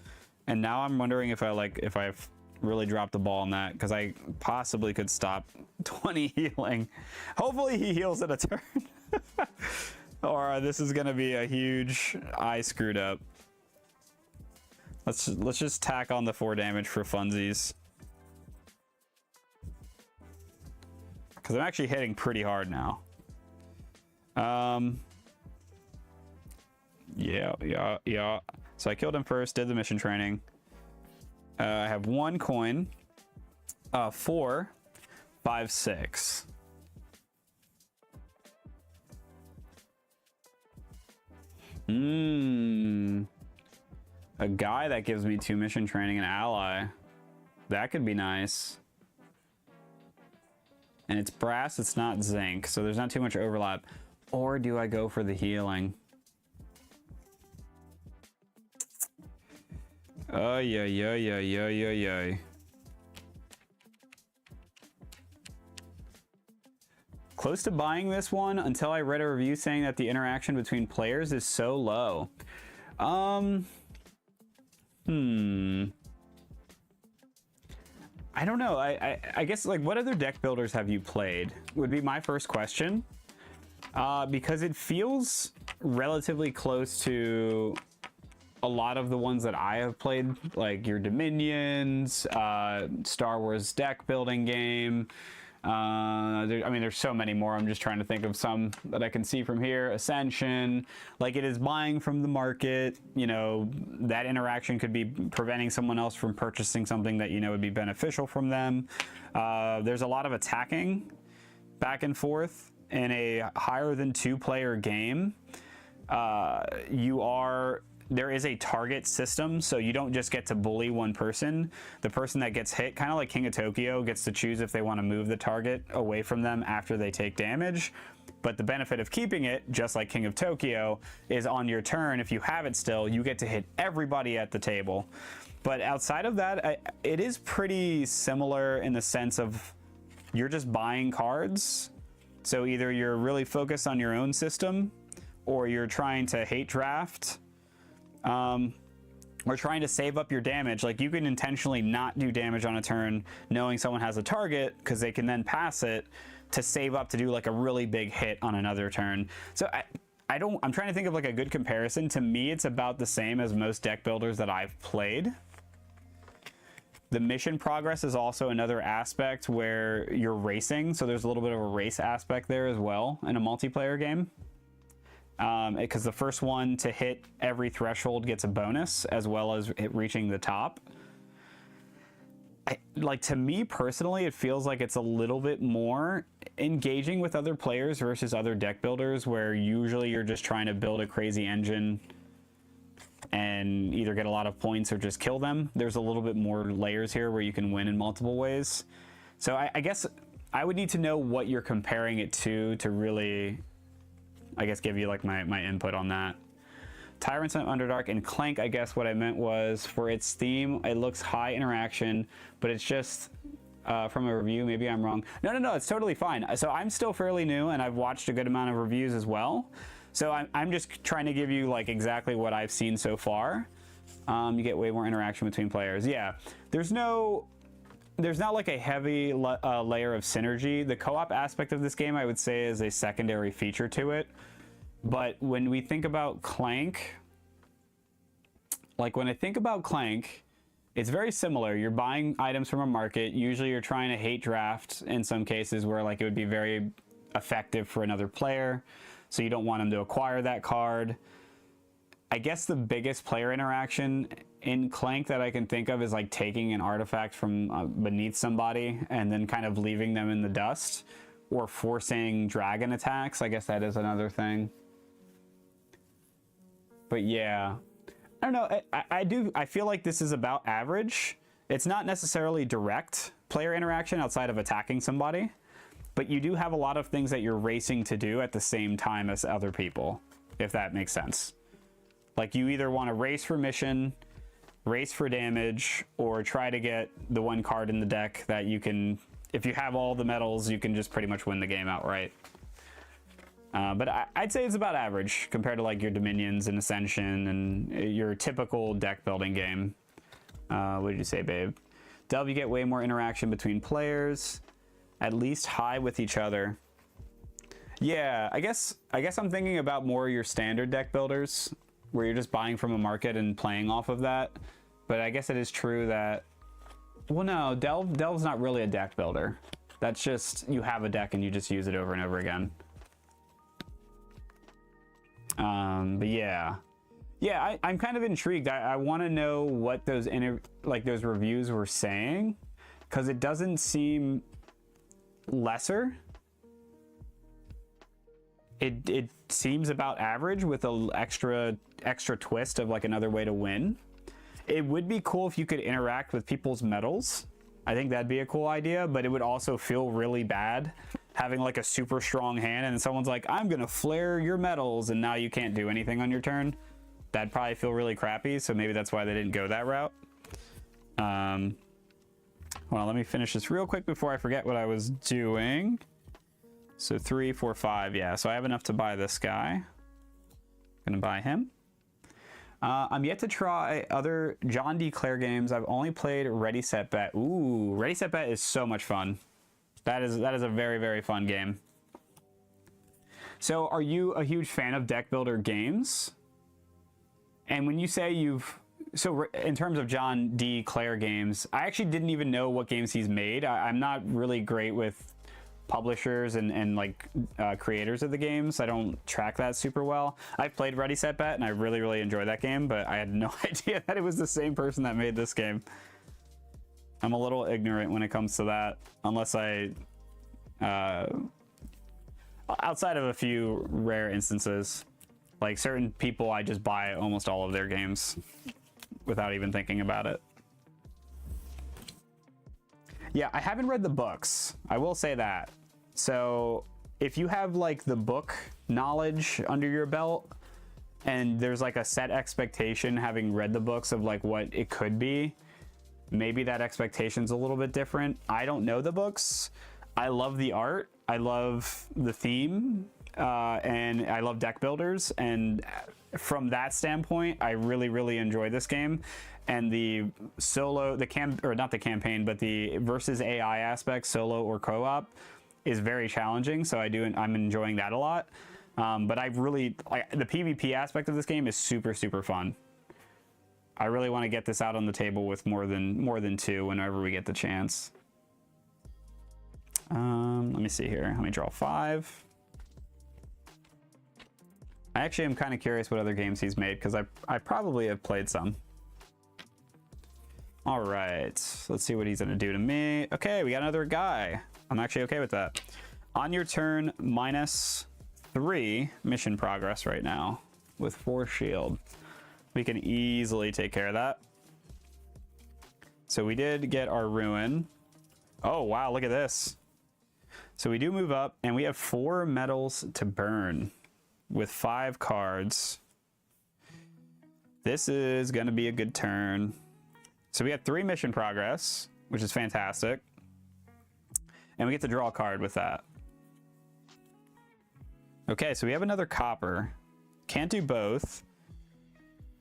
And now I'm wondering if I've really dropped the ball on that, because I possibly could stop 20 healing. Hopefully he heals at a turn. Or this is gonna be a huge I screwed up. Let's just tack on the 4 damage for funsies. Because I'm actually hitting pretty hard now. Yeah. So I killed him first, did the mission training. I have 1 coin. 4, 5, 6. A guy that gives me 2 mission training, an ally. That could be nice. And it's brass, it's not zinc, so there's not too much overlap. Or do I go for the healing? Oh, yeah. Close to buying this one until I read a review saying that the interaction between players is so low. I don't know. I guess, like, what other deck builders have you played would be my first question. Because it feels relatively close to a lot of the ones that I have played, like your Dominions, Star Wars deck building game. I mean, there's so many more. I'm just trying to think of some that I can see from here. Ascension, like, it is buying from the market. You know, that interaction could be preventing someone else from purchasing something that, you know, would be beneficial from them. There's a lot of attacking back and forth in a higher than 2-player game. There is a target system, so you don't just get to bully one person. The person that gets hit, kind of like King of Tokyo, gets to choose if they want to move the target away from them after they take damage. But the benefit of keeping it, just like King of Tokyo, is on your turn, if you have it still, you get to hit everybody at the table. But outside of that, it is pretty similar in the sense of you're just buying cards. So either you're really focused on your own system, or you're trying to hate draft, or trying to save up your damage. Like, you can intentionally not do damage on a turn knowing someone has a target, because they can then pass it to save up to do like a really big hit on another turn. So I'm trying to think of like a good comparison. To me, it's about the same as most deck builders that I've played. The mission progress is also another aspect where you're racing, so there's a little bit of a race aspect there as well in a multiplayer game. Because the first one to hit every threshold gets a bonus, as well as reaching the top. Like, to me personally, it feels like it's a little bit more engaging with other players versus other deck builders, where usually you're just trying to build a crazy engine and either get a lot of points or just kill them. There's a little bit more layers here where you can win in multiple ways. So I guess I would need to know what you're comparing it to really, I guess, give you like my input on that. Tyrants and Underdark and Clank, I guess what I meant was, for its theme, it looks high interaction, but it's just from a review, maybe I'm wrong. No, it's totally fine. So I'm still fairly new, and I've watched a good amount of reviews as well. So I'm just trying to give you like exactly what I've seen so far. You get way more interaction between players. Yeah, there's not like a heavy layer of synergy. The co-op aspect of this game, I would say, is a secondary feature to it. But when we think about Clank, it's very similar. You're buying items from a market. Usually you're trying to hate draft in some cases where like it would be very effective for another player. So you don't want them to acquire that card. I guess the biggest player interaction in Clank that I can think of is like taking an artifact from beneath somebody and then kind of leaving them in the dust, or forcing dragon attacks. I guess that is another thing. But yeah, I don't know. I feel like this is about average. It's not necessarily direct player interaction outside of attacking somebody, but you do have a lot of things that you're racing to do at the same time as other people, if that makes sense. Like you either want to race for mission, race for damage, or try to get the one card in the deck that you can, if you have all the medals, you can just pretty much win the game outright. But I'd say it's about average compared to like your Dominions and Ascension and your typical deck building game. What did you say, babe? Dub, you get way more interaction between players, at least high with each other. Yeah, I guess I'm thinking about more your standard deck builders, where you're just buying from a market and playing off of that. But I guess it is true that, well, no, Delve's not really a deck builder. That's just, you have a deck and you just use it over and over again. But yeah. Yeah, I'm kind of intrigued. I want to know what those those reviews were saying, because it doesn't seem lesser. It seems about average with a extra twist of like another way to win. It would be cool if you could interact with people's medals. I think that'd be a cool idea, but it would also feel really bad having like a super strong hand and someone's like, I'm gonna flare your medals, and now you can't do anything on your turn. That'd probably feel really crappy, so maybe that's why they didn't go that route. Well, let me finish this real quick before I forget what I was doing. So 3, 4, 5, yeah. So I have enough to buy this guy. Gonna buy him. I'm yet to try other John D. Clare games. I've only played Ready Set Bet. Ooh, Ready Set Bet is so much fun. That is a very, very fun game. So are you a huge fan of deck builder games? And when you say so in terms of John D. Clare games, I actually didn't even know what games he's made. I'm not really great with publishers and like creators of the games. I don't track that super well. I've played Ready Set Bet and I really, really enjoyed that game, but I had no idea that it was the same person that made this game. I'm a little ignorant when it comes to that, unless I outside of a few rare instances. Like certain people, I just buy almost all of their games without even thinking about it. Yeah, I haven't read the books. I will say that. So if you have like the book knowledge under your belt and there's like a set expectation having read the books of like what it could be, maybe that expectation's a little bit different. I don't know the books. I love the art. I love the theme. And I love deck builders, and from that standpoint, I really, really enjoy this game. And the solo, not the campaign, but the versus AI aspect, solo or co-op, is very challenging. So I'm enjoying that a lot. But I really the PvP aspect of this game is super, super fun. I really want to get this out on the table with more than 2 whenever we get the chance. Let me see here. Let me draw 5. I actually am kind of curious what other games he's made, because I probably have played some. All right, let's see what he's gonna do to me. Okay, we got another guy. I'm actually okay with that. On your turn, -3 mission progress right now with 4 shield. We can easily take care of that. So we did get our ruin. Oh, wow, look at this. So we do move up, and we have 4 medals to burn with 5 cards. This is going to be a good turn. So we have 3 mission progress, which is fantastic. And we get to draw a card with that. Okay, so we have another copper. Can't do both.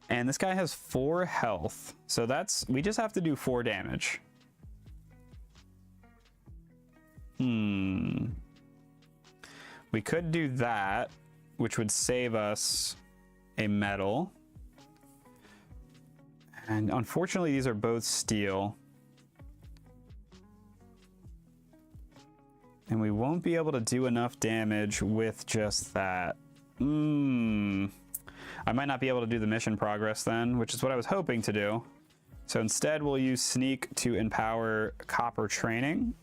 And this guy has 4 health. So we just have to do 4 damage. We could do that, which would save us a medal. And unfortunately, these are both steel. And we won't be able to do enough damage with just that. I might not be able to do the mission progress then, which is what I was hoping to do. So instead, we'll use Sneak to empower Copper Training.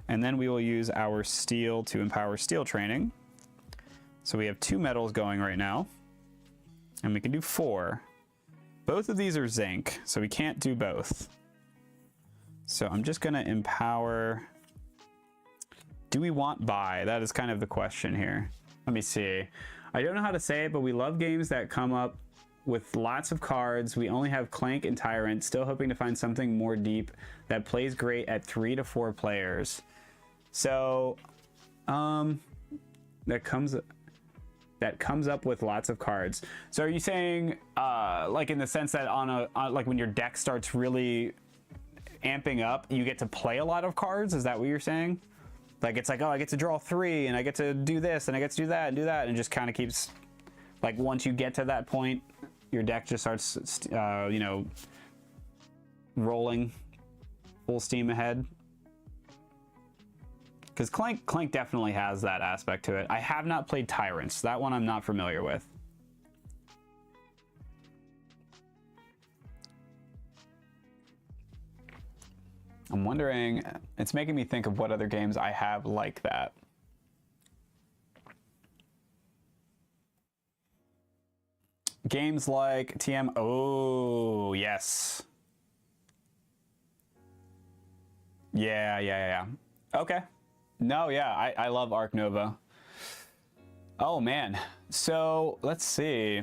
And then we will use our Steel to empower Steel Training. So we have 2 medals going right now, and we can do 4. Both of these are zinc, so we can't do both. So I'm just gonna empower. Do we want buy? That is kind of the question here. Let me see. I don't know how to say it, but we love games that come up with lots of cards. We only have Clank and Tyrant. Still hoping to find something more deep that plays great at 3 to 4 players. So, that comes up with lots of cards. So are you saying, like in the sense that like when your deck starts really amping up, you get to play a lot of cards? Is that what you're saying? Like it's like, oh, I get to draw 3 and I get to do this and I get to do that and do that, and it just kind of keeps, like, once you get to that point, your deck just starts, you know, rolling full steam ahead. Because Clank definitely has that aspect to it. I have not played Tyrants. That one I'm not familiar with. I'm wondering, it's making me think of what other games I have like that. Games like TM, oh, yes. Yeah. Okay. No, yeah, I love Arc Nova. Oh, man. So, let's see.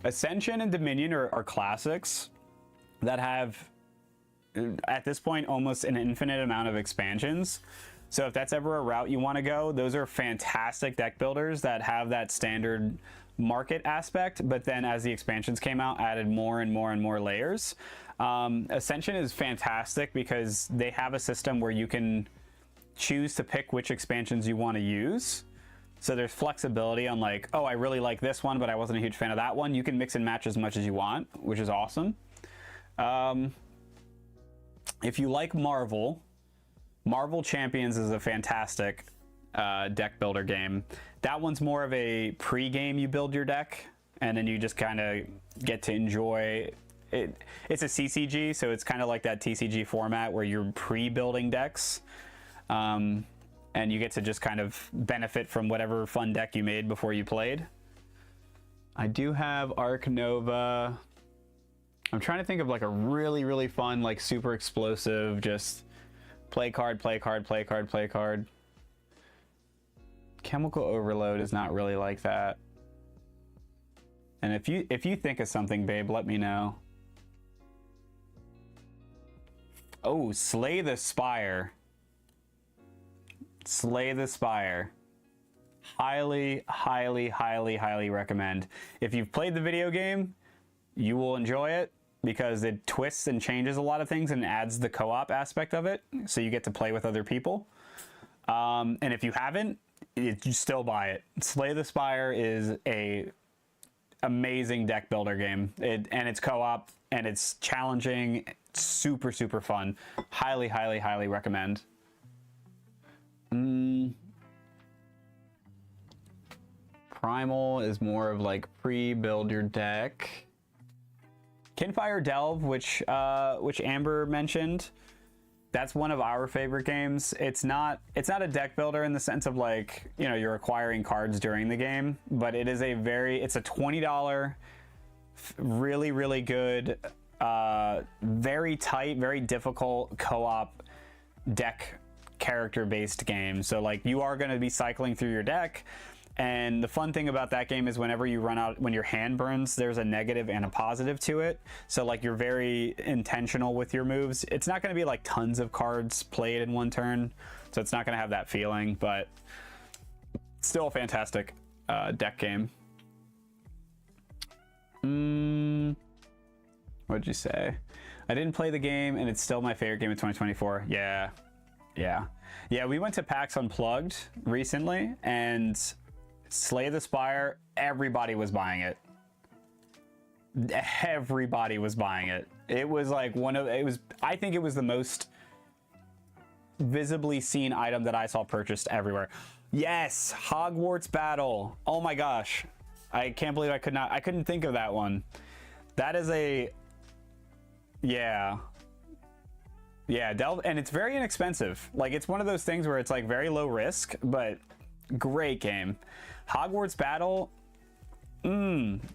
Ascension and Dominion are classics that have, at this point, almost an infinite amount of expansions. So if that's ever a route you want to go, those are fantastic deck builders that have that standard market aspect, but then as the expansions came out, added more and more and more layers. Ascension is fantastic because they have a system where you can choose to pick which expansions you want to use. So there's flexibility on, like, oh, I really like this one, but I wasn't a huge fan of that one. You can mix and match as much as you want, which is awesome. If you like Marvel Champions is a fantastic deck builder game. That one's more of a pre-game. You build your deck, and then you just kind of get to enjoy it. It's a CCG, so it's kind of like that TCG format where you're pre-building decks. And you get to just kind of benefit from whatever fun deck you made before you played. I do have Arc Nova. I'm trying to think of like a really, really fun, like super explosive, just play card, play card, play card, play card. Chemical Overload is not really like that. And if you think of something, babe, let me know. Oh, Slay the Spire. Slay the Spire. Highly, highly, highly, highly recommend. If you've played the video game, you will enjoy it because it twists and changes a lot of things and adds the co-op aspect of it, so you get to play with other people. And if you haven't, you still buy it. Slay the Spire is a amazing deck builder game. And it's co-op and it's challenging, super, super fun. Highly, highly, highly recommend. Primal is more of like pre-build your deck. Kinfire Delve, which Amber mentioned, that's one of our favorite games. It's not a deck builder in the sense of, like, you know, you're acquiring cards during the game, but it is it's a $20 really, really good, very tight, very difficult co-op deck character based game. So like you are going to be cycling through your deck, and the fun thing about that game is whenever you run out, when your hand burns, there's a negative and a positive to it. So like you're very intentional with your moves. It's not going to be like tons of cards played in one turn, so it's not going to have that feeling, but still a fantastic deck game. What'd you say? I didn't play the game and it's still my favorite game of 2024. Yeah, we went to PAX Unplugged recently, and Slay the Spire, everybody was buying it. Everybody was buying it. It was like I think it was the most visibly seen item that I saw purchased everywhere. Yes, Hogwarts Battle. Oh my gosh. I can't believe I couldn't think of that one. That is yeah, Delve, and it's very inexpensive. Like, it's one of those things where it's like very low risk, but great game. Hogwarts Battle,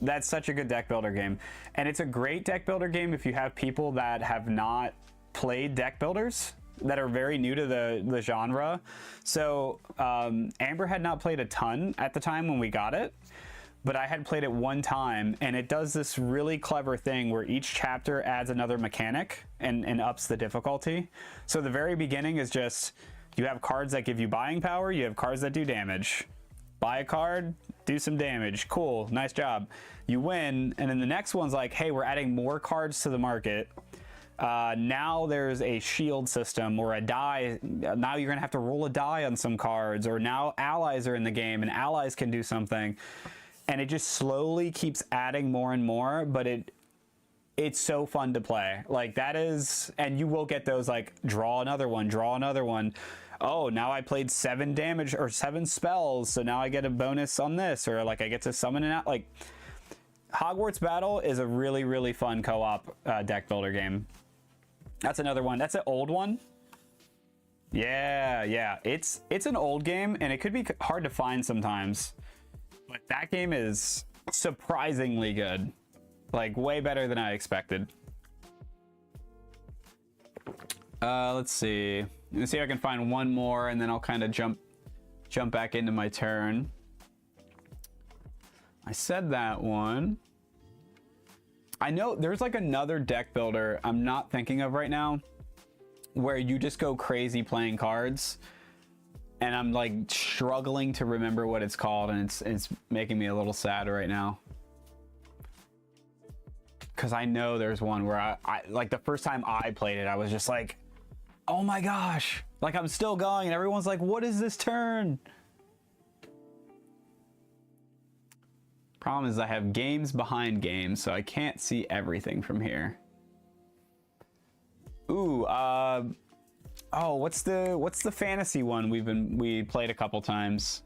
that's such a good deck builder game. And it's a great deck builder game if you have people that have not played deck builders, that are very new to the genre. So Amber had not played a ton at the time when we got it, but I had played it one time, and it does this really clever thing where each chapter adds another mechanic and ups the difficulty. So the very beginning is just, you have cards that give you buying power, you have cards that do damage. Buy a card, do some damage. Cool, nice job. You win, and then the next one's like, hey, we're adding more cards to the market. Now there's a shield system or a die. Now you're gonna have to roll a die on some cards, or now allies are in the game and allies can do something. And it just slowly keeps adding more and more, but it's so fun to play. Like that is, and you will get those like, draw another one, draw another one. Oh, now I played 7 damage or 7 spells, so now I get a bonus on this, or like I get to summon it out. Like Hogwarts Battle is a really, really fun co-op deck builder game. That's another one. That's an old one. Yeah. It's an old game, and it could be hard to find sometimes. But that game is surprisingly good. Like, way better than I expected. Let's see. Let's see if I can find one more, and then I'll kind of jump back into my turn. I said that one. I know there's like another deck builder I'm not thinking of right now, where you just go crazy playing cards. And I'm like struggling to remember what it's called, and it's making me a little sad right now. Cause I know there's one where I like the first time I played it, I was just like, oh my gosh, like I'm still going, and everyone's like, what is this turn? Problem is I have games behind games, so I can't see everything from here. Ooh, oh, what's the fantasy one we played a couple times?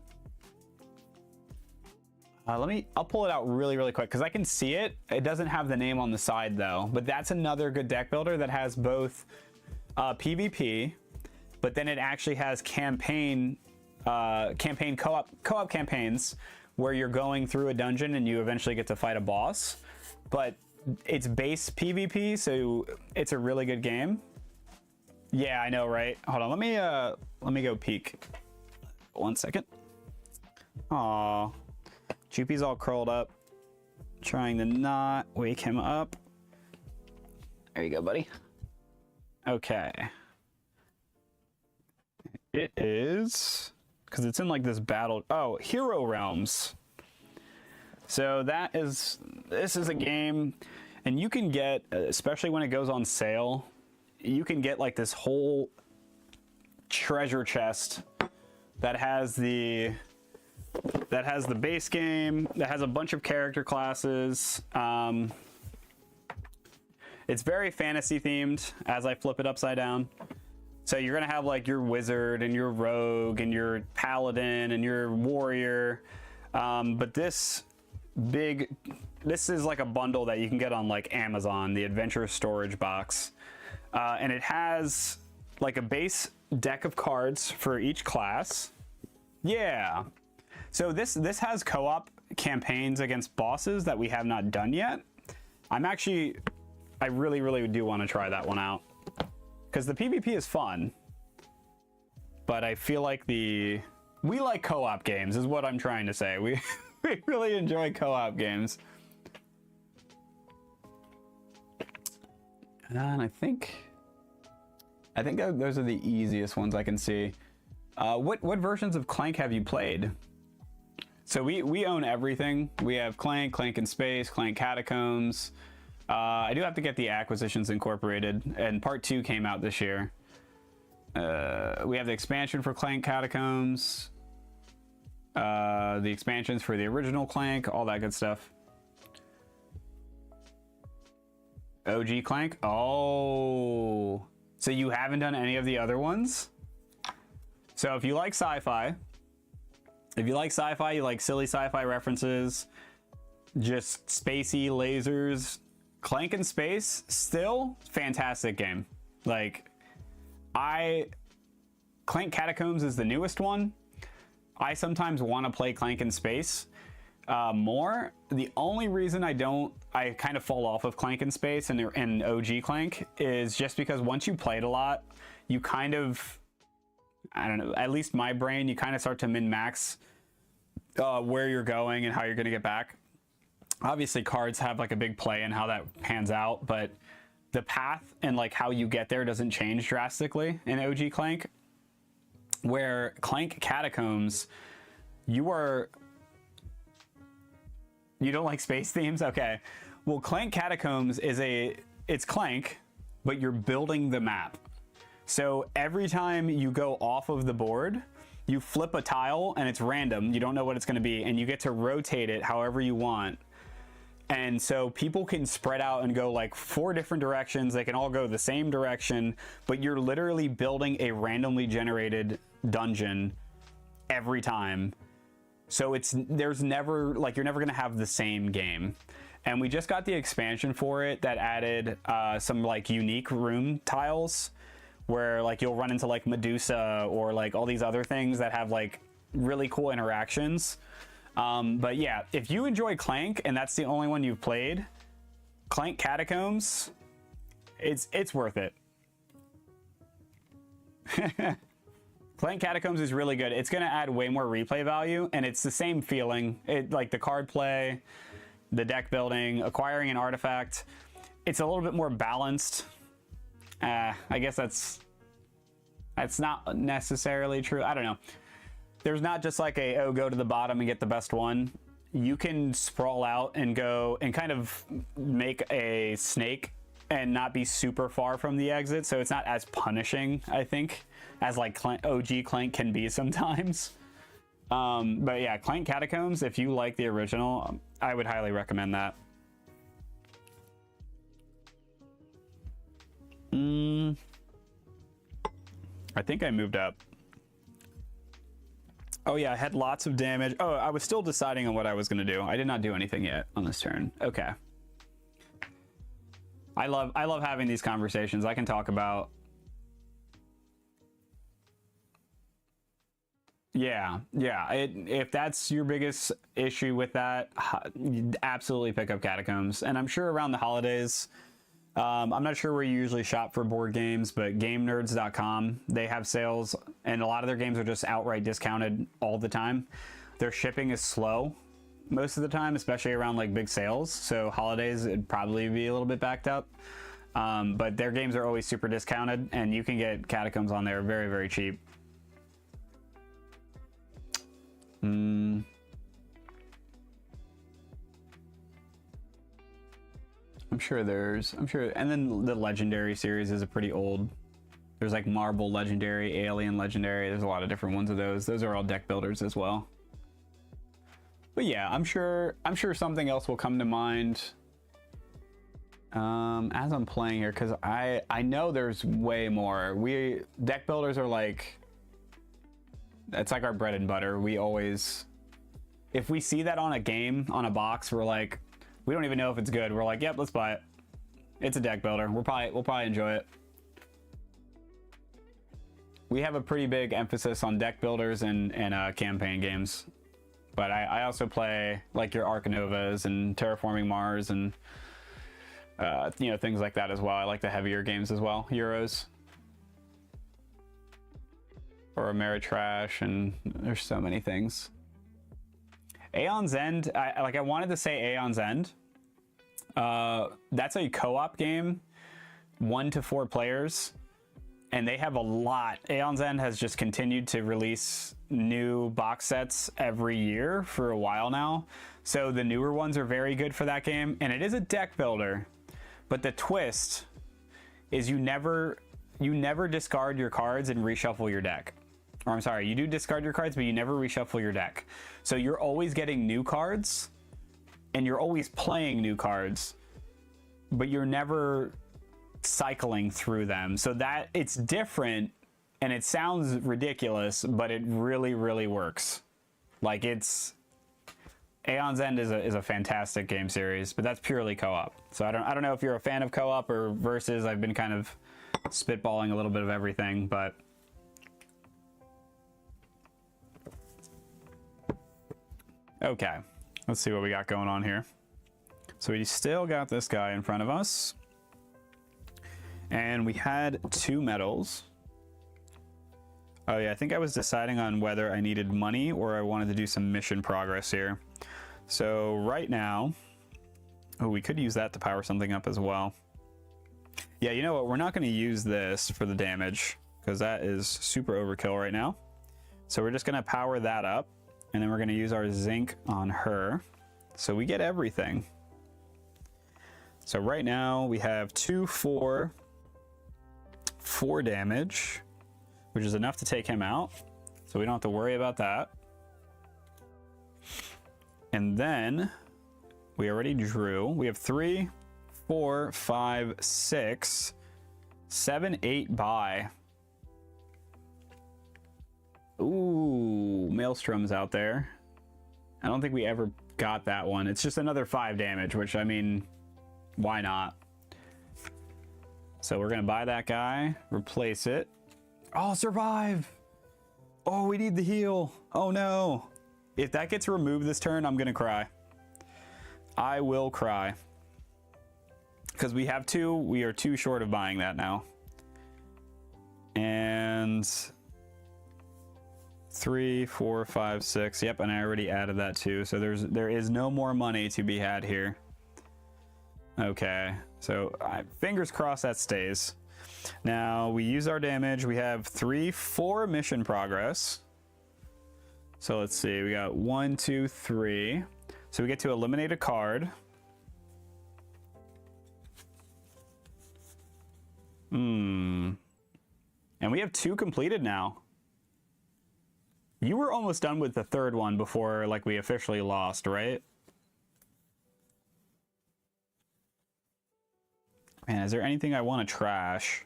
I'll pull it out really quick because I can see it. It doesn't have the name on the side though, but that's another good deck builder that has both PvP, but then it actually has campaign co-op campaigns where you're going through a dungeon and you eventually get to fight a boss. But it's base PvP, so it's a really good game. Yeah, I know, right? Hold on, let me go peek. 1 second. Aw, Choopy's all curled up, trying to not wake him up. There you go, buddy. Okay. It is, because it's in like this battle. Oh, Hero Realms. So this is a game, and you can get, especially when it goes on sale, you can get like this whole treasure chest that has the base game, that has a bunch of character classes. It's very fantasy themed as I flip it upside down. So you're gonna have like your wizard and your rogue and your paladin and your warrior. But this is like a bundle that you can get on like Amazon, the adventure storage box. And it has like a base deck of cards for each class. Yeah. So this has co-op campaigns against bosses that we have not done yet. I really do want to try that one out, because the PvP is fun, but I feel like we like co-op games is what I'm trying to say. We really enjoy co-op games. And I think those are the easiest ones I can see. What versions of Clank have you played? So we own everything. We have Clank, Clank in Space, Clank Catacombs. I do have to get the Acquisitions Incorporated, and part 2 came out this year. We have the expansion for Clank Catacombs, the expansions for the original Clank, all that good stuff. OG Clank? Oh, so you haven't done any of the other ones? So if you like sci-fi, you like silly sci-fi references, just spacey lasers, Clank in Space, still fantastic game. Like, Clank Catacombs is the newest one. I sometimes want to play Clank in Space more. The only reason I kind of fall off of Clank in Space and OG Clank is just because once you play it a lot, you kind of, I don't know, at least my brain, you kind of start to min-max where you're going and how you're going to get back. Obviously, cards have like a big play in how that pans out, but the path and like how you get there doesn't change drastically in OG Clank. Where Clank Catacombs, you don't like space themes? Okay. Well, Clank Catacombs it's Clank, but you're building the map. So every time you go off of the board, you flip a tile and it's random. You don't know what it's going to be, and you get to rotate it however you want. And so people can spread out and go like 4 different directions. They can all go the same direction, but you're literally building a randomly generated dungeon every time. So there's never, like, you're never going to have the same game. And we just got the expansion for it that added some like unique room tiles where like you'll run into like Medusa or like all these other things that have like really cool interactions. But yeah, if you enjoy Clank and that's the only one you've played, Clank Catacombs, it's worth it. Clank Catacombs is really good. It's going to add way more replay value, and it's the same feeling. Like the card play, the deck building, acquiring an artifact. It's a little bit more balanced. I guess that's not necessarily true. I don't know. There's not just like go to the bottom and get the best one. You can sprawl out and go and kind of make a snake and not be super far from the exit. So it's not as punishing, I think, as like OG Clank can be sometimes. But yeah, Clank Catacombs, if you like the original, I would highly recommend that. I think I moved up. Oh yeah, I had lots of damage. Oh, I was still deciding on what I was going to do. I did not do anything yet on this turn. Okay. I love having these conversations. I can talk about... Yeah. If that's your biggest issue with that, absolutely pick up Catacombs. And I'm sure around the holidays, I'm not sure where you usually shop for board games, but GameNerds.com, they have sales, and a lot of their games are just outright discounted all the time. Their shipping is slow most of the time, especially around like big sales. So holidays, it'd probably be a little bit backed up. But their games are always super discounted, and you can get Catacombs on there very, very cheap. I'm sure, and then the Legendary series is a pretty old. There's like Marble Legendary, Alien Legendary. There's a lot of different ones of those. Those are all deck builders as well. But yeah, I'm sure something else will come to mind as I'm playing here, because I know there's way more. Deck builders are like, that's like our bread and butter. We always, if we see that on a game, on a box, we're like, we don't even know if it's good. We're like, yep, let's buy it. It's a deck builder. We'll probably enjoy it. We have a pretty big emphasis on deck builders and campaign games. But I also play like your Ark Novas and Terraforming Mars and things like that as well. I like the heavier games as well, Euros. Or Ameritrash, and there's so many things. Aeon's End, I wanted to say Aeon's End. That's a co-op game, 1 to 4 players, and they have a lot. Aeon's End has just continued to release new box sets every year for a while now. So the newer ones are very good for that game, and it is a deck builder. But the twist is you never discard your cards and reshuffle your deck. Or I'm sorry, you do discard your cards, but you never reshuffle your deck. So you're always getting new cards, and you're always playing new cards, but you're never cycling through them. So that it's different, and it sounds ridiculous, but it really, really works. Like Aeon's End is a fantastic game series, but that's purely co-op. So I don't know if you're a fan of co-op or versus. I've been kind of spitballing a little bit of everything, but okay, let's see what we got going on here. So we still got this guy in front of us, and we had 2 medals. Oh yeah, I think I was deciding on whether I needed money or I wanted to do some mission progress here. So right now, oh, we could use that to power something up as well. Yeah, you know what? We're not going to use this for the damage because that is super overkill right now. So we're just going to power that up, and then we're going to use our zinc on her. So we get everything. So right now we have 2, 4 damage, which is enough to take him out. So we don't have to worry about that. And then we already drew. We have 3, 4, 5, 6, 7, 8 buy. Ooh, Maelstrom's out there. I don't think we ever got that one. It's just another 5 damage, which, I mean, why not? So we're gonna buy that guy, replace it. Oh, survive! Oh, we need the heal. Oh no. If that gets removed this turn, I'm gonna cry. I will cry. Because we have 2, we are 2 short of buying that now. And 3, 4, 5, 6. Yep, and I already added that too. So there is no more money to be had here. Okay, so fingers crossed that stays. Now we use our damage. We have 3, 4 mission progress. So let's see, we got 1, 2, 3. So we get to eliminate a card. And we have 2 completed now. You were almost done with the 3rd one before, like, we officially lost, right? Man, is there anything I want to trash?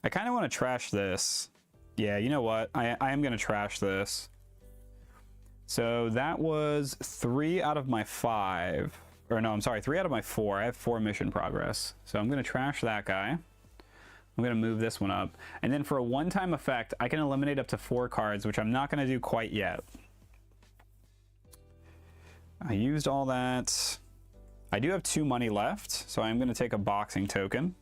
I kind of want to trash this. Yeah, you know what? I am going to trash this. So that was 3 out of my 5. Or no, I'm sorry, 3 out of my 4. I have 4 mission progress. So I'm going to trash that guy. I'm going to move this one up. And then for a one-time effect, I can eliminate up to 4 cards, which I'm not going to do quite yet. I used all that. I do have 2 money left, so I'm going to take a boxing token.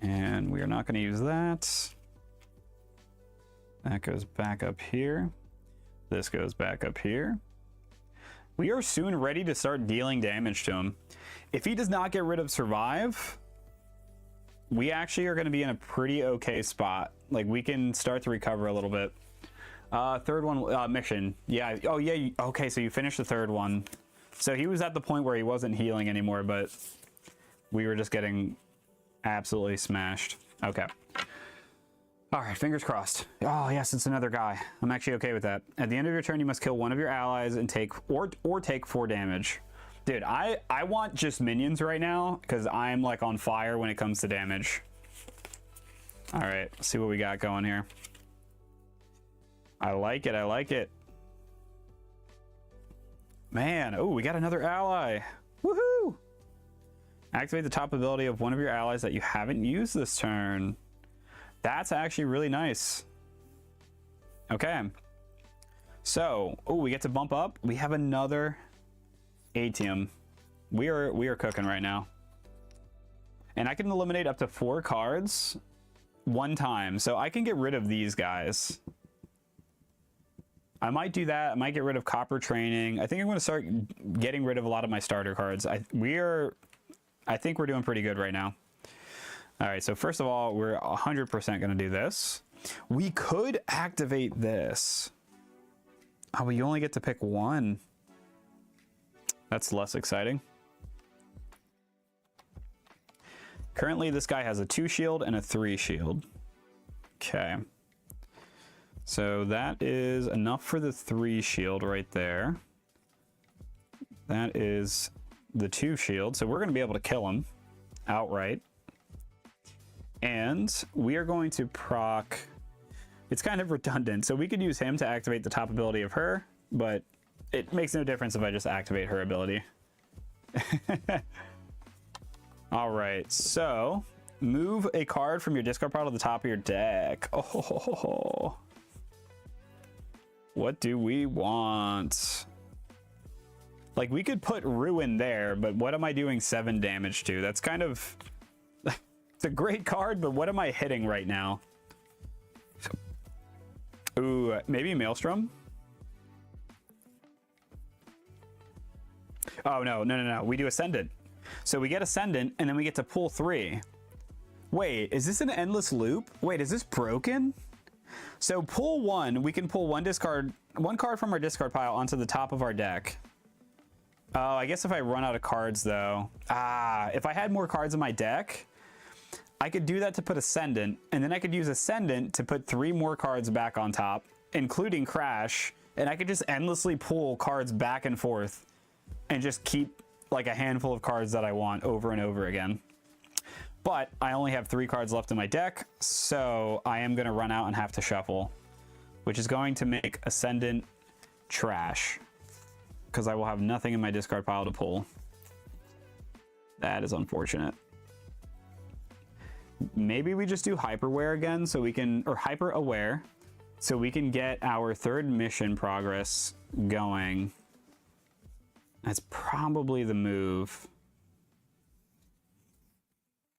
And we are not going to use that. That goes back up here. This goes back up here. We are soon ready to start dealing damage to him. If he does not get rid of survive, we actually are going to be in a pretty okay spot. Like, we can start to recover a little bit. 3rd one, mission. Yeah. Oh, yeah. Okay, so you finished the 3rd one. So he was at the point where he wasn't healing anymore, but we were just getting absolutely smashed. Okay. All right, fingers crossed. Oh, yes, it's another guy. I'm actually okay with that. At the end of your turn, you must kill one of your allies and take take 4 damage. Dude, I want just minions right now because I'm like on fire when it comes to damage. All right, let's see what we got going here. I like it. I like it. Man, oh, we got another ally. Woohoo! Activate the top ability of one of your allies that you haven't used this turn. That's actually really nice. Okay. So, oh, we get to bump up. We have another ATM. We are cooking right now. And I can eliminate up to 4 cards one time. So I can get rid of these guys. I might do that. I might get rid of Copper Training. I think I'm going to start getting rid of a lot of my starter cards. I think we're doing pretty good right now. All right, so first of all, we're 100% going to do this. We could activate this. Oh, but you only get to pick 1. That's less exciting. Currently, this guy has a 2 shield and a 3 shield. Okay. So that is enough for the 3 shield right there. That is the 2 shield. So we're going to be able to kill him outright. And we are going to proc... It's kind of redundant. So we could use him to activate the top ability of her, but it makes no difference if I just activate her ability. All right, so move a card from your discard pile to the top of your deck. Oh, what do we want? Like, we could put Ruin there, but what am I doing 7 damage to? That's kind of... It's a great card, but what am I hitting right now? Ooh, maybe Maelstrom? Oh, no. We do Ascendant. So we get Ascendant, and then we get to pull 3. Wait, is this an endless loop? Wait, is this broken? So pull 1, we can pull one card from our discard pile onto the top of our deck. Oh, I guess if I run out of cards, though. If I had more cards in my deck, I could do that to put Ascendant, and then I could use Ascendant to put 3 more cards back on top, including Crash, and I could just endlessly pull cards back and forth and just keep like a handful of cards that I want over and over again. But I only have 3 cards left in my deck, so I am going to run out and have to shuffle, which is going to make Ascendant trash, because I will have nothing in my discard pile to pull. That is unfortunate. Maybe we just do Hyperware again so we can, or Hyper Aware, so we can get our 3rd mission progress going. That's probably the move.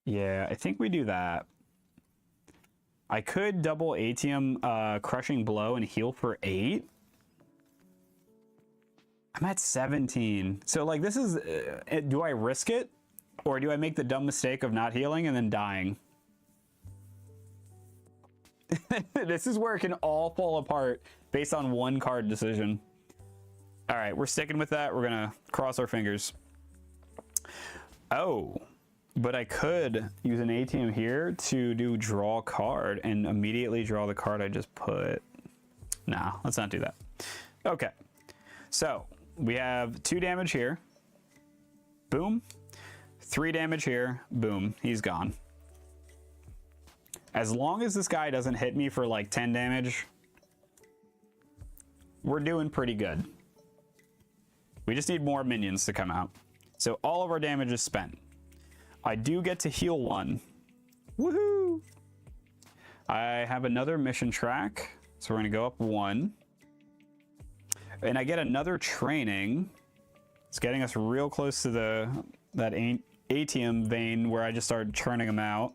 Yeah, I think we do that. I could double ATM Crushing Blow and heal for 8. I'm at 17. So like this is, do I risk it? Or do I make the dumb mistake of not healing and then dying? This is where it can all fall apart based on one card decision. All right, we're sticking with that. We're gonna cross our fingers. Oh, but I could use an ATM here to do draw card and immediately draw the card I just put. Nah, let's not do that. Okay, so we have 2 damage here. Boom. 3 damage here. Boom. He's gone. As long as this guy doesn't hit me for like 10 damage, we're doing pretty good. We just need more minions to come out. So all of our damage is spent. I do get to heal 1. Woohoo! I have another mission track, so we're gonna go up 1. And I get another training. It's getting us real close to that ATM vein where I just started churning them out.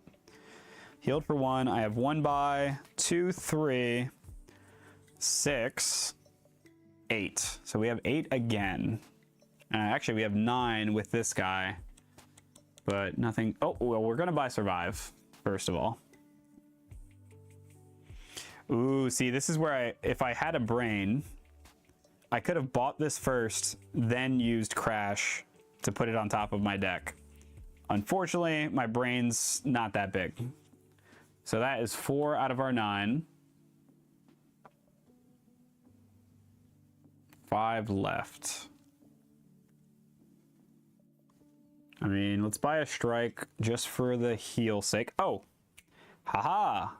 Healed for 1. I have 1 by 2, 3, 6, 8. So we have 8 again. Actually, we have 9 with this guy, but nothing. Oh, well, we're gonna buy Survive first of all. Ooh, see, this is where if I had a brain, I could have bought this first, then used Crash to put it on top of my deck. Unfortunately, my brain's not that big. So that is 4 out of our 9. 5 left. I mean, let's buy a strike just for the heal sake. Oh, haha.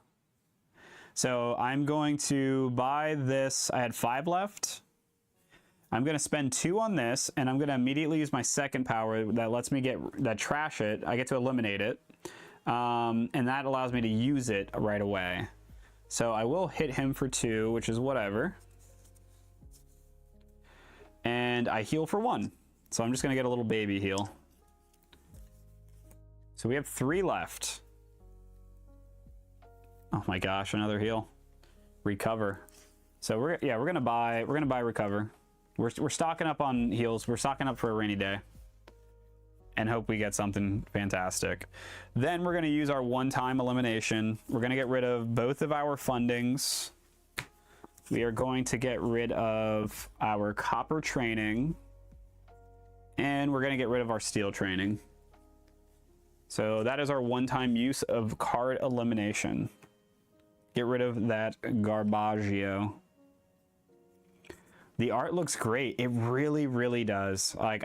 So I'm going to buy this. I had 5 left. I'm going to spend 2 on this, and I'm going to immediately use my second power that lets me trash it. I get to eliminate it. And that allows me to use it right away. So I will hit him for 2, which is whatever. And I heal for 1. So I'm just going to get a little baby heal. So we have 3 left. Oh my gosh, another heal. Recover. So we're gonna buy recover. We're stocking up on heals. We're stocking up for a rainy day. And hope we get something fantastic. Then we're going to use our one-time elimination. We're going to get rid of both of our fundings. We are going to get rid of our copper training. And we're going to get rid of our steel training. So that is our one-time use of card elimination. Get rid of that Garbaggio. The art looks great. It really, really does. Like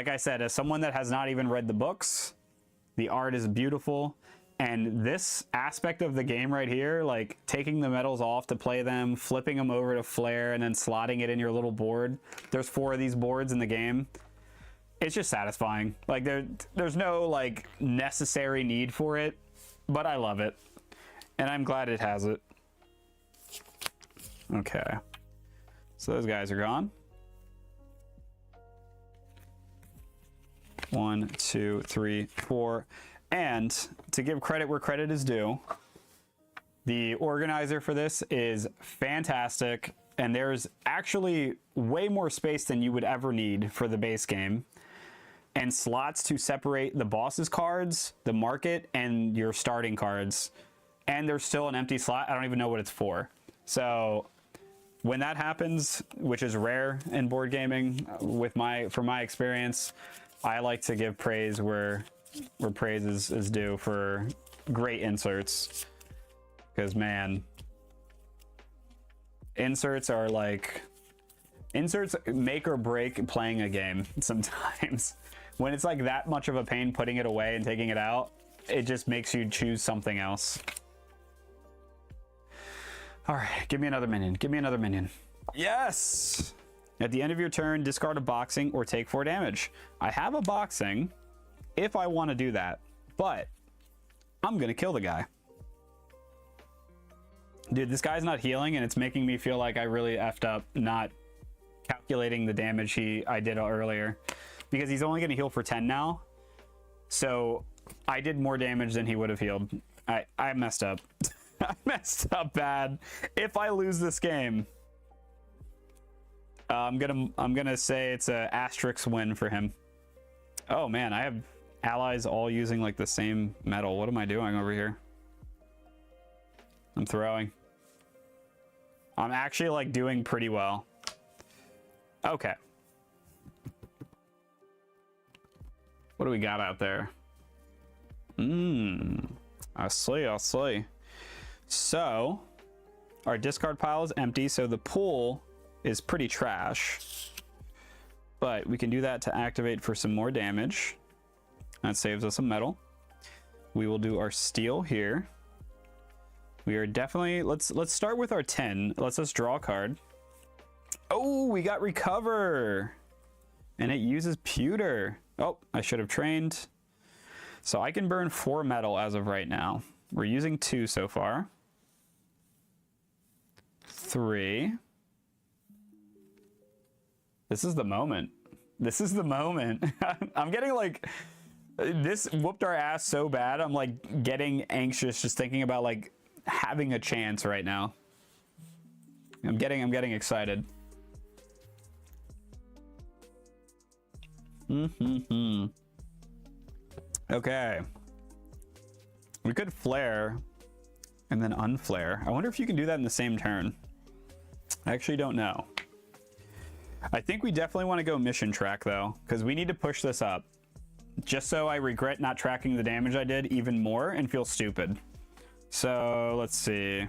I said, as someone that has not even read the books, the art is beautiful. And this aspect of the game right here, like taking the metals off to play them, flipping them over to flare, and then slotting it in your little board. There's 4 of these boards in the game. It's just satisfying. Like there's no like necessary need for it, but I love it. And I'm glad it has it. Okay. So those guys are gone. 1, 2, 3, 4. And to give credit where credit is due, the organizer for this is fantastic, and there's actually way more space than you would ever need for the base game, and slots to separate the boss's cards, the market, and your starting cards. And there's still an empty slot. I don't even know what it's for. So when that happens, which is rare in board gaming, from my experience, I like to give praise where praise is due for great inserts. Because man, inserts make or break playing a game sometimes. When it's like that much of a pain putting it away and taking it out, it just makes you choose something else. All right, give me another minion. Give me another minion. Yes! At the end of your turn, discard a boxing or take 4 damage. I have a boxing if I want to do that, but I'm going to kill the guy. Dude, this guy's not healing, and it's making me feel like I really effed up not calculating the damage I did earlier. Because he's only going to heal for 10 now. So I did more damage than he would have healed. I messed up. I messed up bad. If I lose this game, I'm gonna say it's a asterisk win for him. Oh man, I have allies all using like the same metal. What am I doing over here? I'm throwing. I'm actually like doing pretty well. Okay. What do we got out there? I see. So, our discard pile is empty, so the pool is pretty trash. But we can do that to activate for some more damage. That saves us a metal. We will do our steel here. We are definitely, let's start with our 10. Let's draw a card. Oh, we got recover. And it uses pewter. Oh, I should have trained. So I can burn 4 metal as of right now. We're using 2 so far. 3. This is the moment. This is the moment. I'm getting like, this whooped our ass so bad. I'm like getting anxious just thinking about like having a chance right now. I'm getting excited. Okay. We could flare and then unflare. I wonder if you can do that in the same turn. I actually don't know. I think we definitely want to go mission track though, because we need to push this up. Just so I regret not tracking the damage I did even more and feel stupid. So let's see.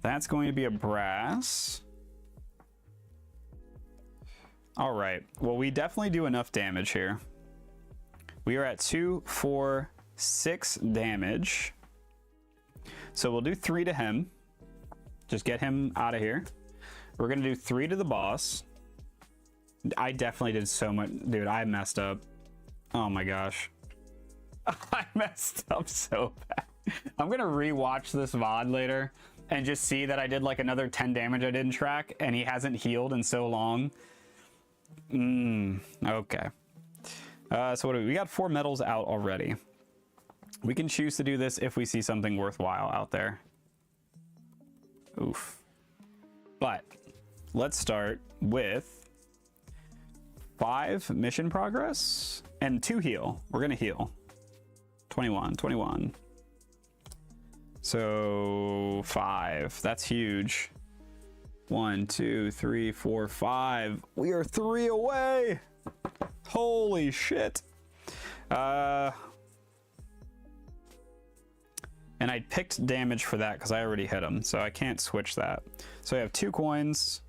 That's going to be a brass. All right. Well, we definitely do enough damage here. We are at 2, 4, 6 damage. So we'll do 3 to him. Just get him out of here. We're going to do 3 to the boss. I definitely did so much. Dude, I messed up. Oh my gosh. I messed up so bad. I'm going to rewatch this VOD later and just see that I did like another 10 damage I didn't track and he hasn't healed in so long. Okay. So what do we got? 4 metals out already. We can choose to do this if we see something worthwhile out there. Oof. But let's start with 5 mission progress and 2 heal. We're gonna heal. 21. So 5. That's huge. 1, 2, 3, 4, 5. We are 3 away. Holy shit. And I picked damage for that because I already hit him, so I can't switch that. So I have 2 coins,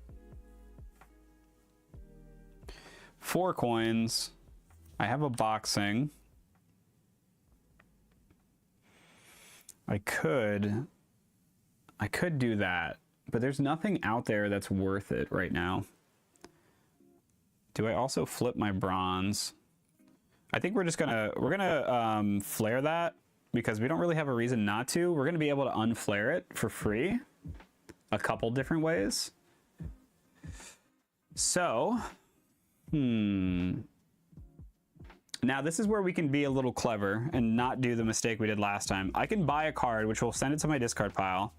4 coins. I have a boxing. I could do that, but there's nothing out there that's worth it right now. Do I also flip my bronze? I think we're gonna flare that because we don't really have a reason not to. We're gonna be able to unflare it for free a couple different ways. So, Now, this is where we can be a little clever and not do the mistake we did last time. I can buy a card, which will send it to my discard pile,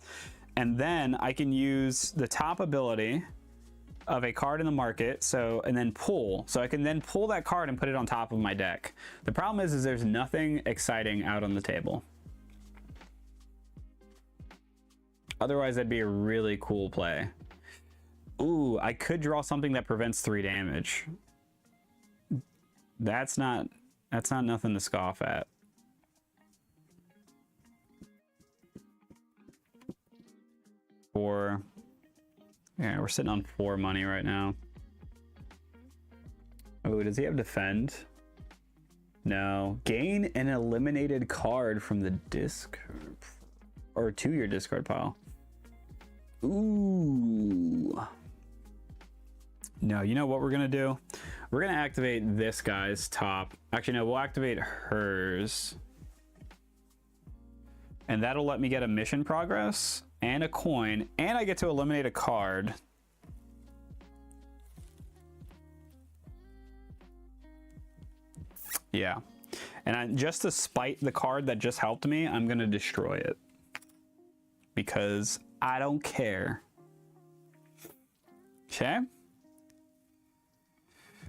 and then I can use the top ability of a card in the market, and then pull. So I can then pull that card and put it on top of my deck. The problem is there's nothing exciting out on the table. Otherwise, that'd be a really cool play. Ooh, I could draw something that prevents 3 damage. That's not nothing to scoff at. Yeah, we're sitting on 4 money right now. Oh, does he have defend? No. Gain an eliminated card from the disc or to your discard pile. Ooh. No, you know what we're gonna do? We're gonna activate this guy's top. Actually, no, we'll activate hers. And that'll let me get a mission progress and a coin, and I get to eliminate a card. Yeah. And just to spite the card that just helped me, I'm gonna destroy it. Because I don't care. Okay.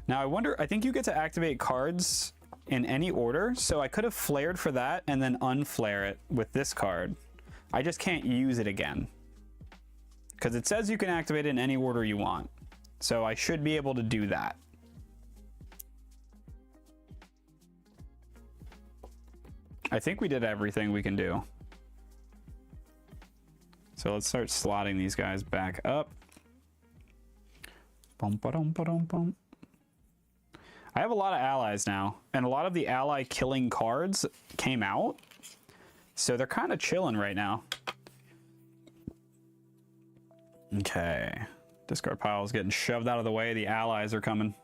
Now I wonder, I think you get to activate cards in any order, so I could have flared for that and then unflare it with this card. I just can't use it again. Because it says you can activate it in any order you want. So I should be able to do that. I think we did everything we can do. So let's start slotting these guys back up. Bum, ba-dum, ba-dum, bum. I have a lot of allies now, and a lot of the ally killing cards came out, so they're kind of chilling right now. Okay, discard pile is getting shoved out of the way. The allies are coming.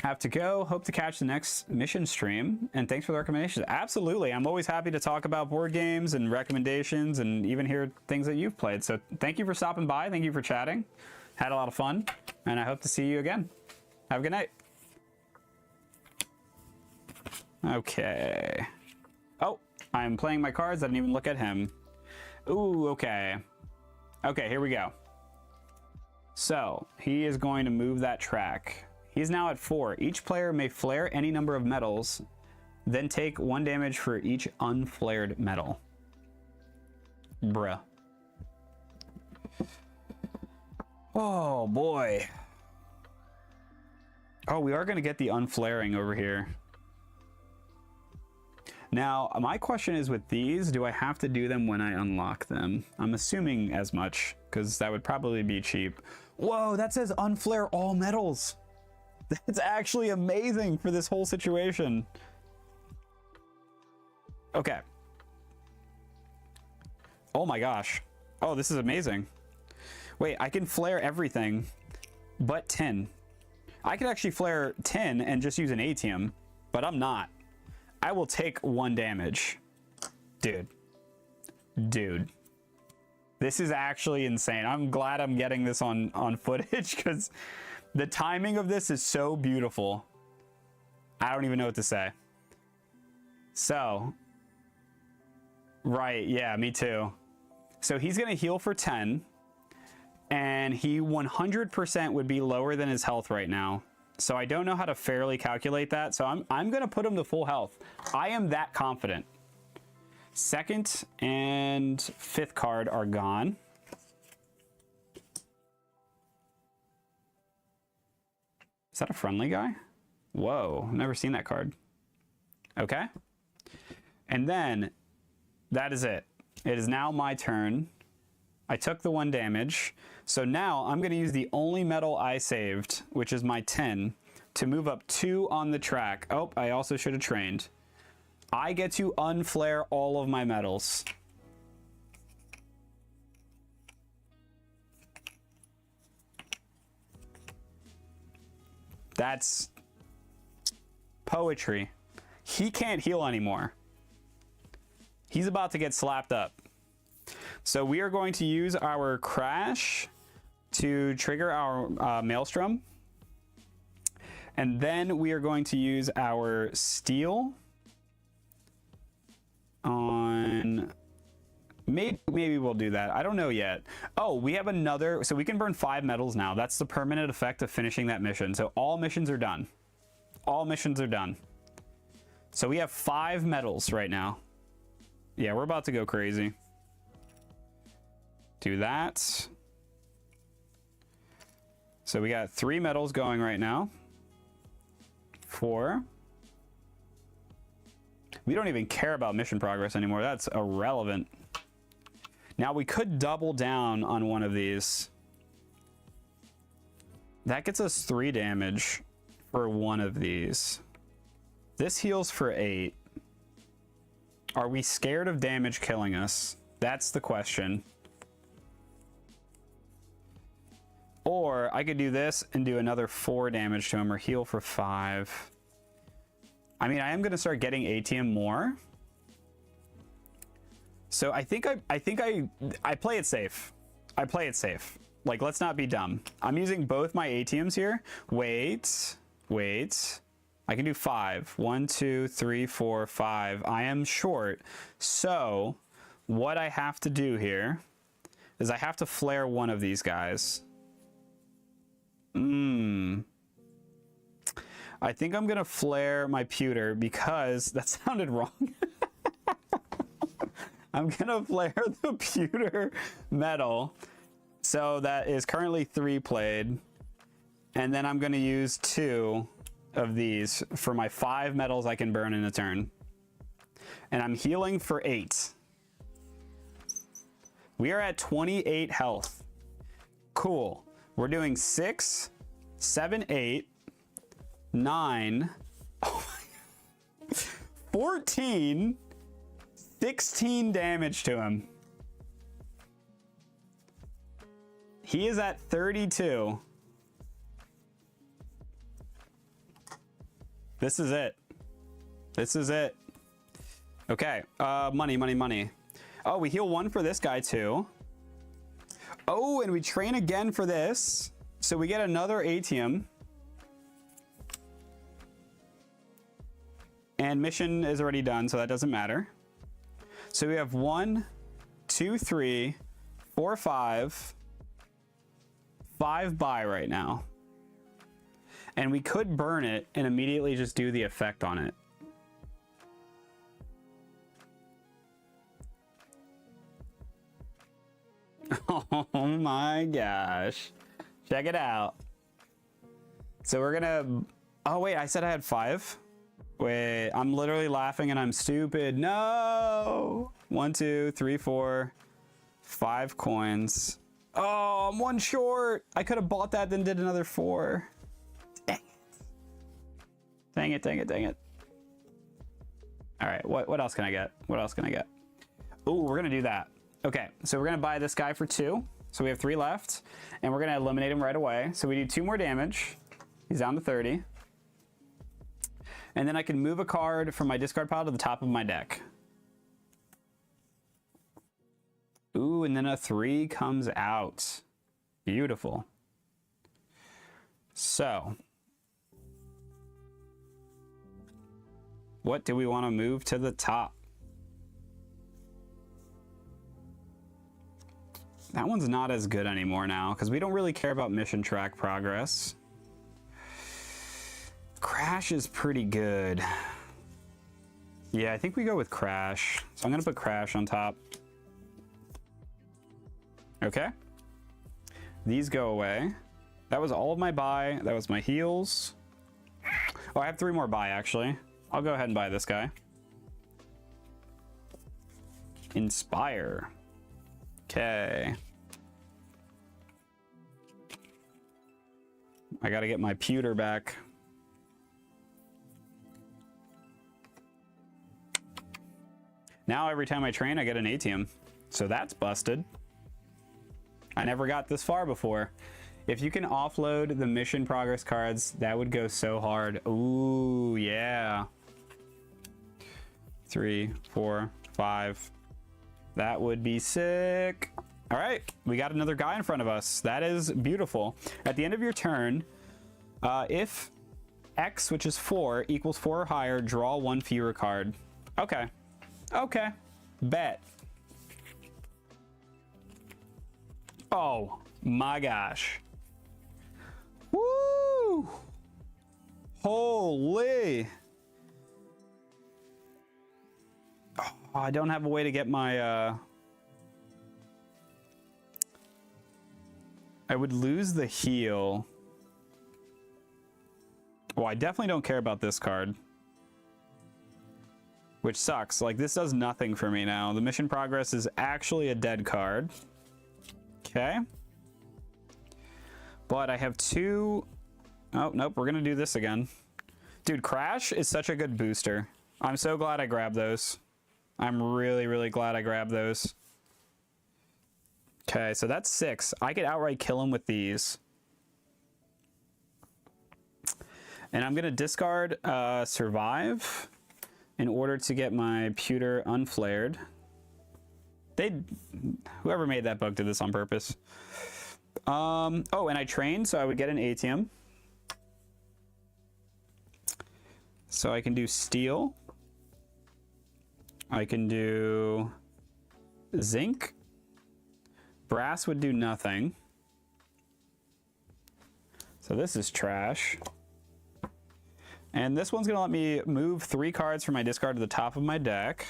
Have to go. Hope to catch the next mission stream, and thanks for the recommendations. Absolutely, I'm always happy to talk about board games and recommendations and even hear things that you've played. So thank you for stopping by. Thank you for chatting. Had a lot of fun, and I hope to see you again. Have a good night. Okay. Oh, I'm playing my cards. I didn't even look at him. Ooh, okay. Okay, here we go. So, he is going to move that track. He's now at 4. Each player may flare any number of metals, then take 1 damage for each unflared metal. Bruh. Oh, boy. Oh, we are going to get the unflaring over here. Now, my question is with these, do I have to do them when I unlock them? I'm assuming as much, because that would probably be cheap. Whoa, that says unflare all metals. That's actually amazing for this whole situation. Okay. Oh my gosh. Oh, this is amazing. Wait, I can flare everything but 10. I could actually flare 10 and just use an ATM, but I'm not. I will take 1 damage. Dude. This is actually insane. I'm glad I'm getting this on footage because the timing of this is so beautiful. I don't even know what to say. So, right, yeah, me too. So he's gonna heal for 10. And he 100% would be lower than his health right now. So I don't know how to fairly calculate that. So I'm going to put him to full health. I am that confident. 2nd and 5th card are gone. Is that a friendly guy? Whoa, never seen that card. Okay. And then that is it. It is now my turn. I took the 1 damage. So now I'm going to use the only metal I saved, which is my 10, to move up 2 on the track. Oh, I also should have trained. I get to unflare all of my metals. That's poetry. He can't heal anymore. He's about to get slapped up. So we are going to use our crash to trigger our maelstrom. And then we are going to use our steel on... Maybe we'll do that. I don't know yet. Oh, we have another... So we can burn 5 metals now. That's the permanent effect of finishing that mission. So all missions are done. All missions are done. So we have 5 metals right now. Yeah, we're about to go crazy. Do that. So we got 3 metals going right now. 4. We don't even care about mission progress anymore. That's irrelevant. Now we could double down on one of these. That gets us 3 damage for one of these. This heals for 8. Are we scared of damage killing us? That's the question. Or I could do this and do another 4 damage to him or heal for 5. I mean, I am going to start getting ATM more. So I think I play it safe. I play it safe. Like, let's not be dumb. I'm using both my ATMs here. Wait. I can do 5. 1, 2, 3, 4, 5. I am short. So what I have to do here is I have to flare one of these guys. I think I'm going to flare my pewter because that sounded wrong. I'm gonna flare the pewter metal. So that is currently 3 played. And then I'm gonna use 2 of these for my 5 metals I can burn in a turn. And I'm healing for 8. We are at 28 health. Cool. We're doing 6, 7, 8, 9, oh my God, 14, 16 damage to him. He is at 32. This is it. This is it. Okay, money. Oh, we heal 1 for this guy too. Oh, and we train again for this. So we get another ATM. And mission is already done, so that doesn't matter. So we have 1, 2, 3, 4, 5 buy right now. And we could burn it and immediately just do the effect on it. Oh my gosh. Check it out. So we're gonna... Oh wait, I said I had 5. Wait, I'm literally laughing and I'm stupid. No! 1, 2, 3, 4, 5 coins. Oh, I'm 1 short. I could have bought that, then did another 4. Dang it. All right, what else can I get? Oh, we're gonna do that. Okay, so we're gonna buy this guy for 2. So we have 3 left, and we're gonna eliminate him right away. So we do 2 more damage. He's down to 30. And then I can move a card from my discard pile to the top of my deck. Ooh, and then a 3 comes out. Beautiful. So, what do we want to move to the top? That one's not as good anymore now because we don't really care about mission track progress. Crash is pretty good. Yeah, I think we go with Crash. So I'm gonna put Crash on top. Okay. These go away. That was all of my buy. That was my heals. Oh, I have 3 more buy actually. I'll go ahead and buy this guy. Inspire. Okay. I gotta get my pewter back. Now every time I train, I get an ATM. So that's busted. I never got this far before. If you can offload the mission progress cards, that would go so hard. Ooh, yeah. 3, 4, 5. That would be sick. All right, we got another guy in front of us. That is beautiful. At the end of your turn, if X, which is 4, equals 4 or higher, draw 1 fewer card. Okay. Okay. Bet. Oh my gosh. Woo! Holy. Oh, I don't have a way to get my I would lose the heal. Well, I definitely don't care about this card, which sucks. Like, this does nothing for me now. The mission progress is actually a dead card. Okay. But I have 2... Oh, nope, we're gonna do this again. Dude, Crash is such a good booster. I'm so glad I grabbed those. I'm really, really glad I grabbed those. Okay, so that's 6. I could outright kill him with these. And I'm gonna discard Survive in order to get my Pewter unflared. Whoever made that book did this on purpose. Oh, and I trained, so I would get an ATM. So I can do Steel. I can do Zinc. Brass would do nothing. So this is trash. And this one's gonna let me move 3 cards from my discard to the top of my deck.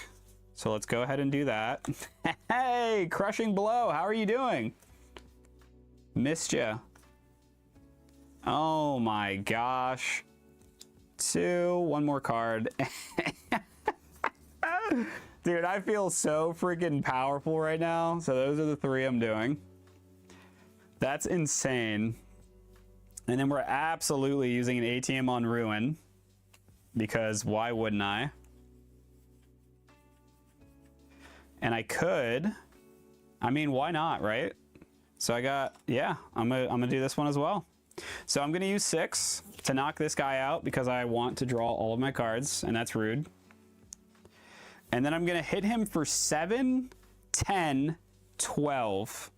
So let's go ahead and do that. Hey, Crushing Blow, how are you doing? Missed ya. Oh my gosh. 2, 1 more card. Dude, I feel so freaking powerful right now. So those are the 3 I'm doing. That's insane. And then we're absolutely using an ATM on Ruin, because why wouldn't I? And I could, I mean, why not, right? So I got, yeah, I'm gonna do this one as well. So I'm gonna use 6 to knock this guy out because I want to draw all of my cards, and that's rude. And then I'm gonna hit him for 7, 10, 12.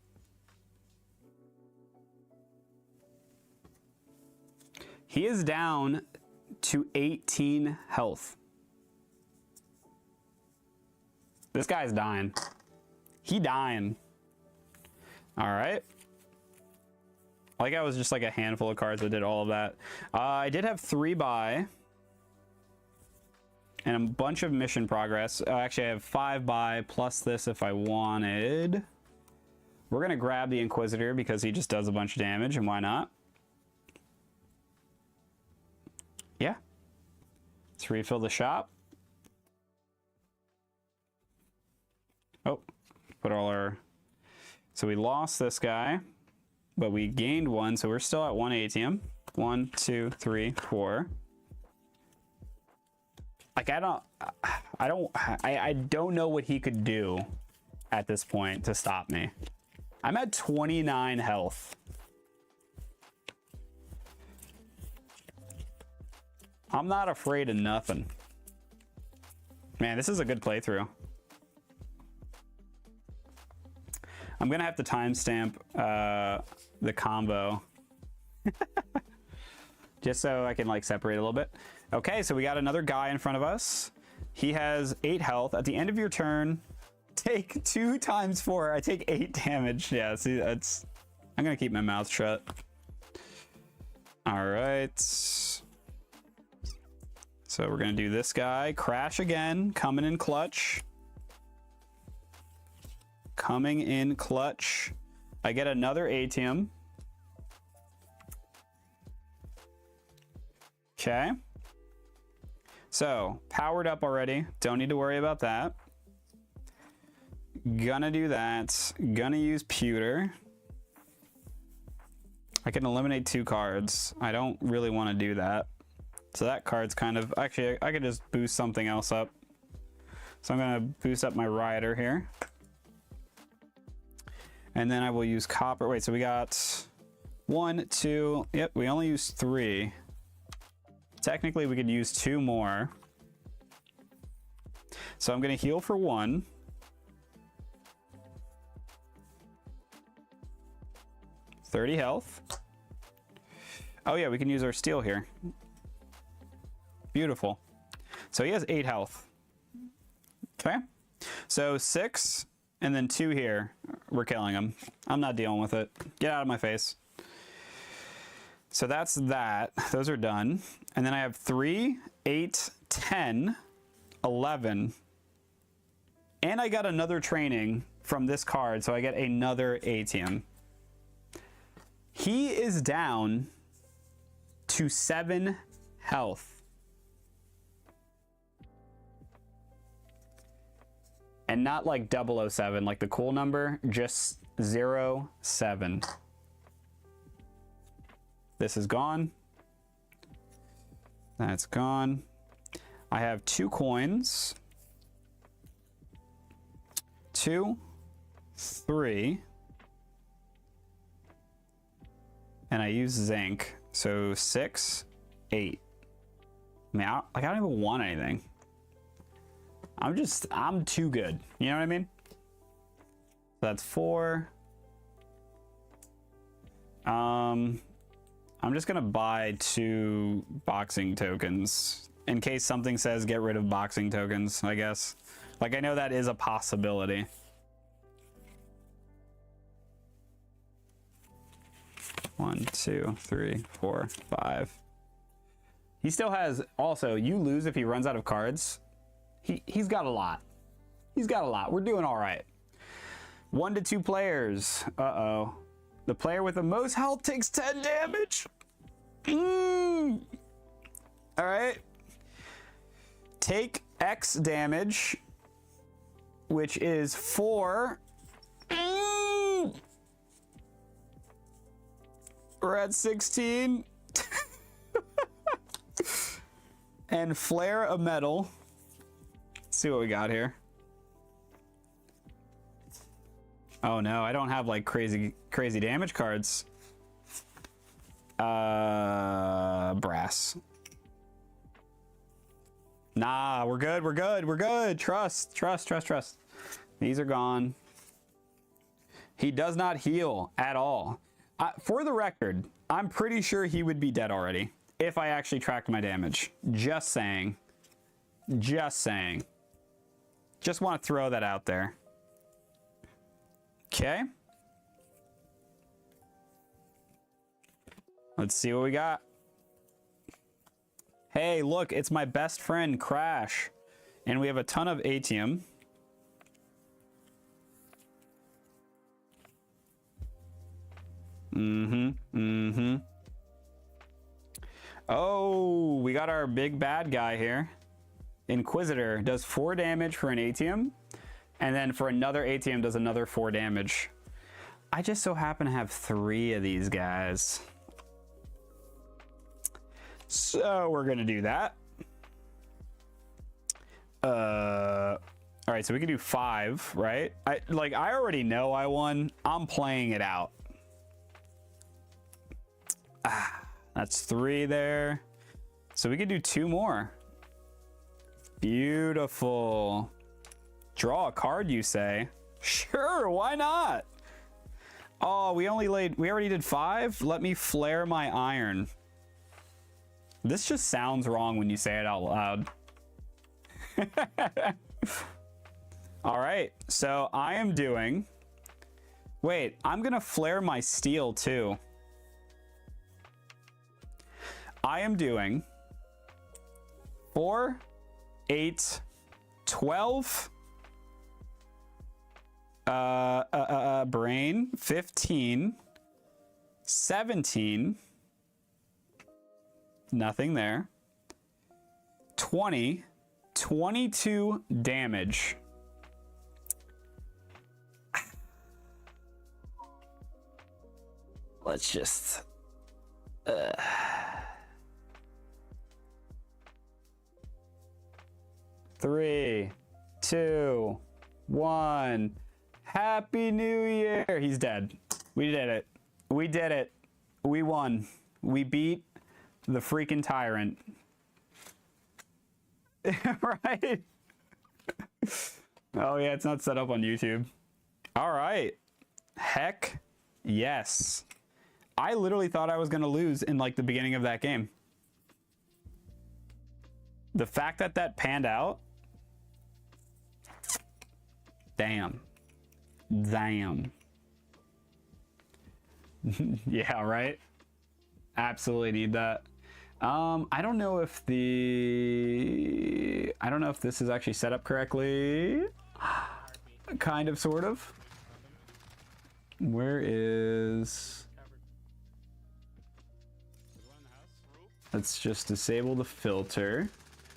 He is down to 18 health. This guy's dying. He dying. All right. Like, I was just like a handful of cards that did all of that. I did have 3 buy and a bunch of mission progress. Actually, I have 5 buy plus this if I wanted. We're gonna grab the Inquisitor because he just does a bunch of damage, and why not? Yeah. Let's refill the shop. Oh, put all our... So we lost this guy, but we gained 1, so we're still at 1 ATM. 1, 2, 3, 4. Like, I don't know what he could do at this point to stop me. I'm at 29 health. I'm not afraid of nothing. Man, this is a good playthrough. I'm gonna have to timestamp the combo just so I can like separate a little bit. Okay, so we got another guy in front of us. He has 8 health. At the end of your turn, take 2 times 4. I take 8 damage. Yeah, see, that's... I'm gonna keep my mouth shut. All right. So we're gonna do this guy. Crash again, coming in clutch. Coming in clutch. I get another ATM. Okay. So, powered up already. Don't need to worry about that. Gonna do that. Gonna use Pewter. I can eliminate 2 cards. I don't really want to do that. So that card's kind of... Actually, I could just boost something else up. So I'm gonna boost up my Rioter here. And then I will use Copper. Wait, so we got 1, 2... Yep, we only used 3. Technically, we could use 2 more. So I'm going to heal for 1. $30 health. Oh yeah, we can use our Steel here. Beautiful. So he has 8 health. Okay. So 6 and then 2 here. We're killing him. I'm not dealing with it. Get out of my face. So that's that. Those are done. And then I have 3, 8, 10, 11. And I got another training from this card, so I get another ATM. He is down to 7 health. And not like 007, like the cool number, just 07. This is gone. That's gone. I have 2 coins. 2, 3. And I use zinc. So 6, 8. I mean, I don't even want anything. I'm too good. You know what I mean? So that's 4. I'm just gonna buy 2 boxing tokens in case something says get rid of boxing tokens, I guess. Like, I know that is a possibility. One, 2, 3, 4, 5. He still has, also, you lose if he runs out of cards. He's got a lot. He's got a lot. We're doing all right. 1 to 2 players. Uh-oh. The player with the most health takes 10 damage. All right. Take X damage, which is 4. We're at 16. And flare a medal. Let's see what we got here. Oh no, I don't have like crazy damage cards. Brass. Nah, we're good, we're good, we're good. Trust. These are gone. He does not heal at all. For the record, I'm pretty sure he would be dead already if I actually tracked my damage. Just saying. Just saying. Just want to throw that out there. Okay. Let's see what we got. Hey, look, it's my best friend, Crash. And we have a ton of ATM. Oh, we got our big bad guy here. Inquisitor does 4 damage for an ATM. And then for another ATM does another 4 damage. I just so happen to have 3 of these guys. So we're gonna do that. All right, so we can do 5, right? I already know I won. I'm playing it out. That's 3 there. So we could do 2 more. Beautiful. Draw a card, you say? Sure, why not? Oh, we already did 5? Let me flare my iron. This just sounds wrong when you say it out loud. All right, so I am doing... Wait, I'm gonna flare my steel too. I am doing 4, 8, 12, brain, 15, 17, nothing there, 20, 22 damage. Let's just... 3, 2, 1. Happy New Year. He's dead. We did it. We did it. We won. We beat the freaking tyrant. Right? Oh yeah, it's not set up on YouTube. All right. Heck yes. I literally thought I was going to lose in like the beginning of that game. The fact that that panned out, damn. Yeah, right? Absolutely need that. I don't know if this is actually set up correctly. Kind of, sort of. Where is... Let's just disable the filter.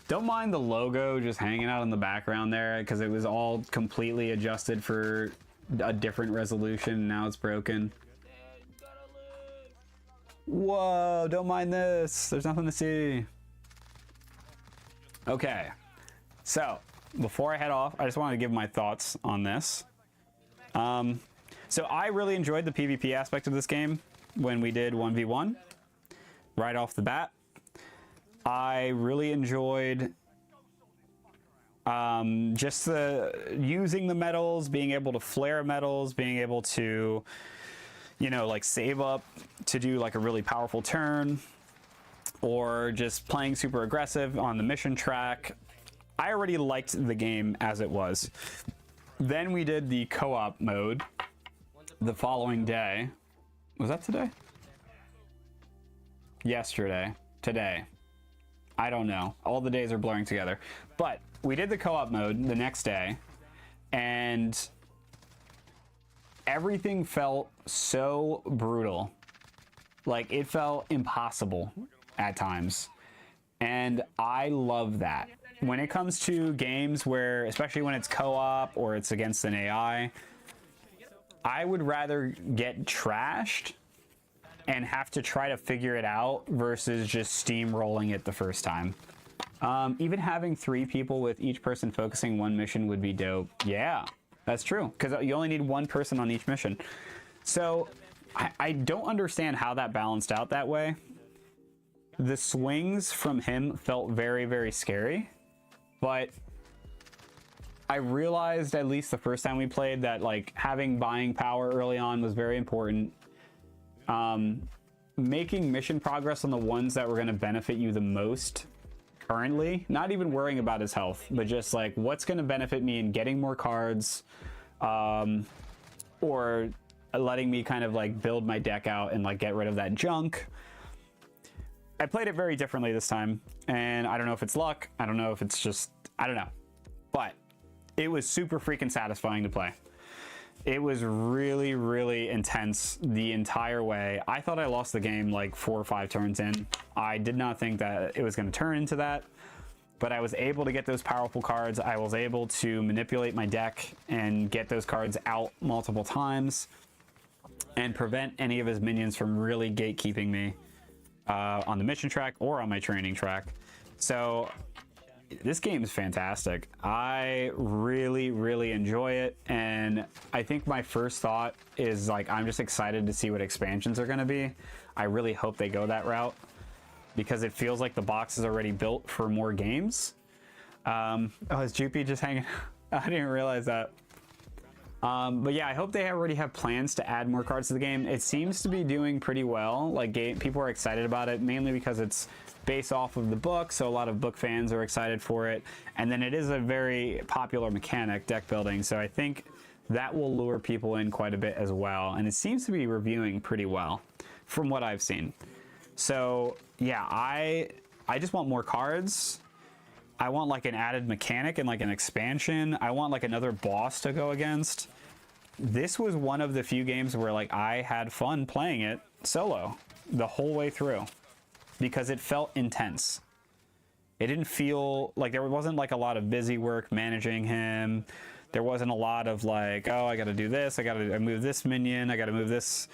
Don't mind the logo just hanging out in the background there, because it was all completely adjusted for a different resolution. Now it's broken. Whoa, don't mind this. There's nothing to see. Okay. So, before I head off, I just wanted to give my thoughts on this. So I really enjoyed the PvP aspect of this game when we did 1v1 right off the bat. I really enjoyed just using the metals, being able to flare metals, being able to, you know, like save up to do like a really powerful turn, or just playing super aggressive on the mission track. I already liked the game as it was. Then we did the co-op mode the following day. Was that today? Yesterday. Today. I don't know. All the days are blurring together. But we did the co-op mode the next day, and everything felt so brutal. Like, it felt impossible at times. And I love that. When it comes to games where, especially when it's co-op or it's against an AI, I would rather get trashed and have to try to figure it out versus just steamrolling it the first time. Even having 3 people with each person focusing one mission would be dope. Yeah, that's true, because you only need 1 person on each mission. So I don't understand how that balanced out that way. The swings from him felt very, very scary, but I realized, at least the first time we played, that like having buying power early on was very important. Making mission progress on the ones that were going to benefit you the most currently, not even worrying about his health, but just like what's going to benefit me in getting more cards, or letting me kind of like build my deck out and like get rid of that junk. I played it very differently this time, and I don't know if it's luck, I don't know if it's just, I don't know, but it was super freaking satisfying to play. It was really, really intense the entire way. I thought I lost the game like 4 or 5 turns in. I did not think that it was going to turn into that, but I was able to get those powerful cards. I was able to manipulate my deck and get those cards out multiple times and prevent any of his minions from really gatekeeping me on the mission track or on my training track. So this game is fantastic. I really, really enjoy it, and I think my first thought is like, I'm just excited to see what expansions are going to be. I really hope they go that route, because it feels like the box is already built for more games. Oh, is Jupy just hanging? I didn't realize that. But yeah, I hope they already have plans to add more cards to the game. It seems to be doing pretty well. Like, people are excited about it, mainly because it's based off of the book, so a lot of book fans are excited for it. And then it is a very popular mechanic, deck building, so I think that will lure people in quite a bit as well. And it seems to be reviewing pretty well from what I've seen. So yeah, I just want more cards. I want like an added mechanic and like an expansion. I want like another boss to go against. This was one of the few games where like I had fun playing it solo the whole way through, because it felt intense. It didn't feel like there wasn't like a lot of busy work managing him. There wasn't a lot of like, oh, I got to do this. I got to move this minion. I got to move this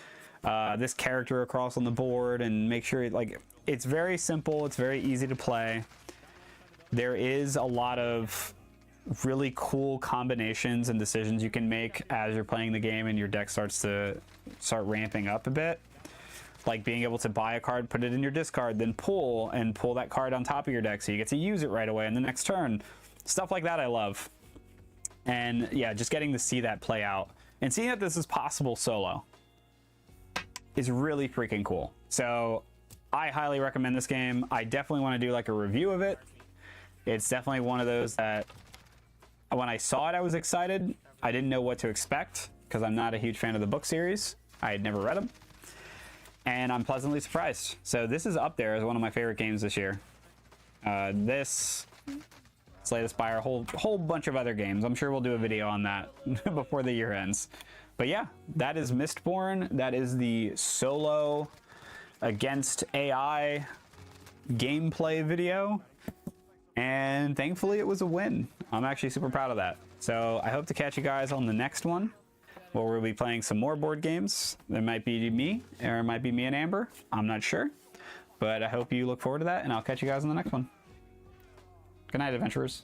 this character across on the board and make sure like it's very simple. It's very easy to play. There is a lot of really cool combinations and decisions you can make as you're playing the game and your deck starts ramping up a bit. Like being able to buy a card, put it in your discard, then pull that card on top of your deck so you get to use it right away in the next turn. Stuff like that I love. And yeah, just getting to see that play out and seeing that this is possible solo is really freaking cool. So I highly recommend this game. I definitely want to do like a review of it. It's definitely one of those that when I saw it, I was excited. I didn't know what to expect because I'm not a huge fan of the book series. I had never read them. And I'm pleasantly surprised. So this is up there as one of my favorite games this year. This, Slay the Spire, a whole bunch of other games. I'm sure we'll do a video on that before the year ends. But yeah, that is Mistborn. That is the solo against AI gameplay video. And thankfully it was a win. I'm actually super proud of that. So I hope to catch you guys on the next one, where we'll be playing some more board games. There might be me, or it might be me and Amber. I'm not sure. But I hope you look forward to that, and I'll catch you guys on the next one. Good night, adventurers.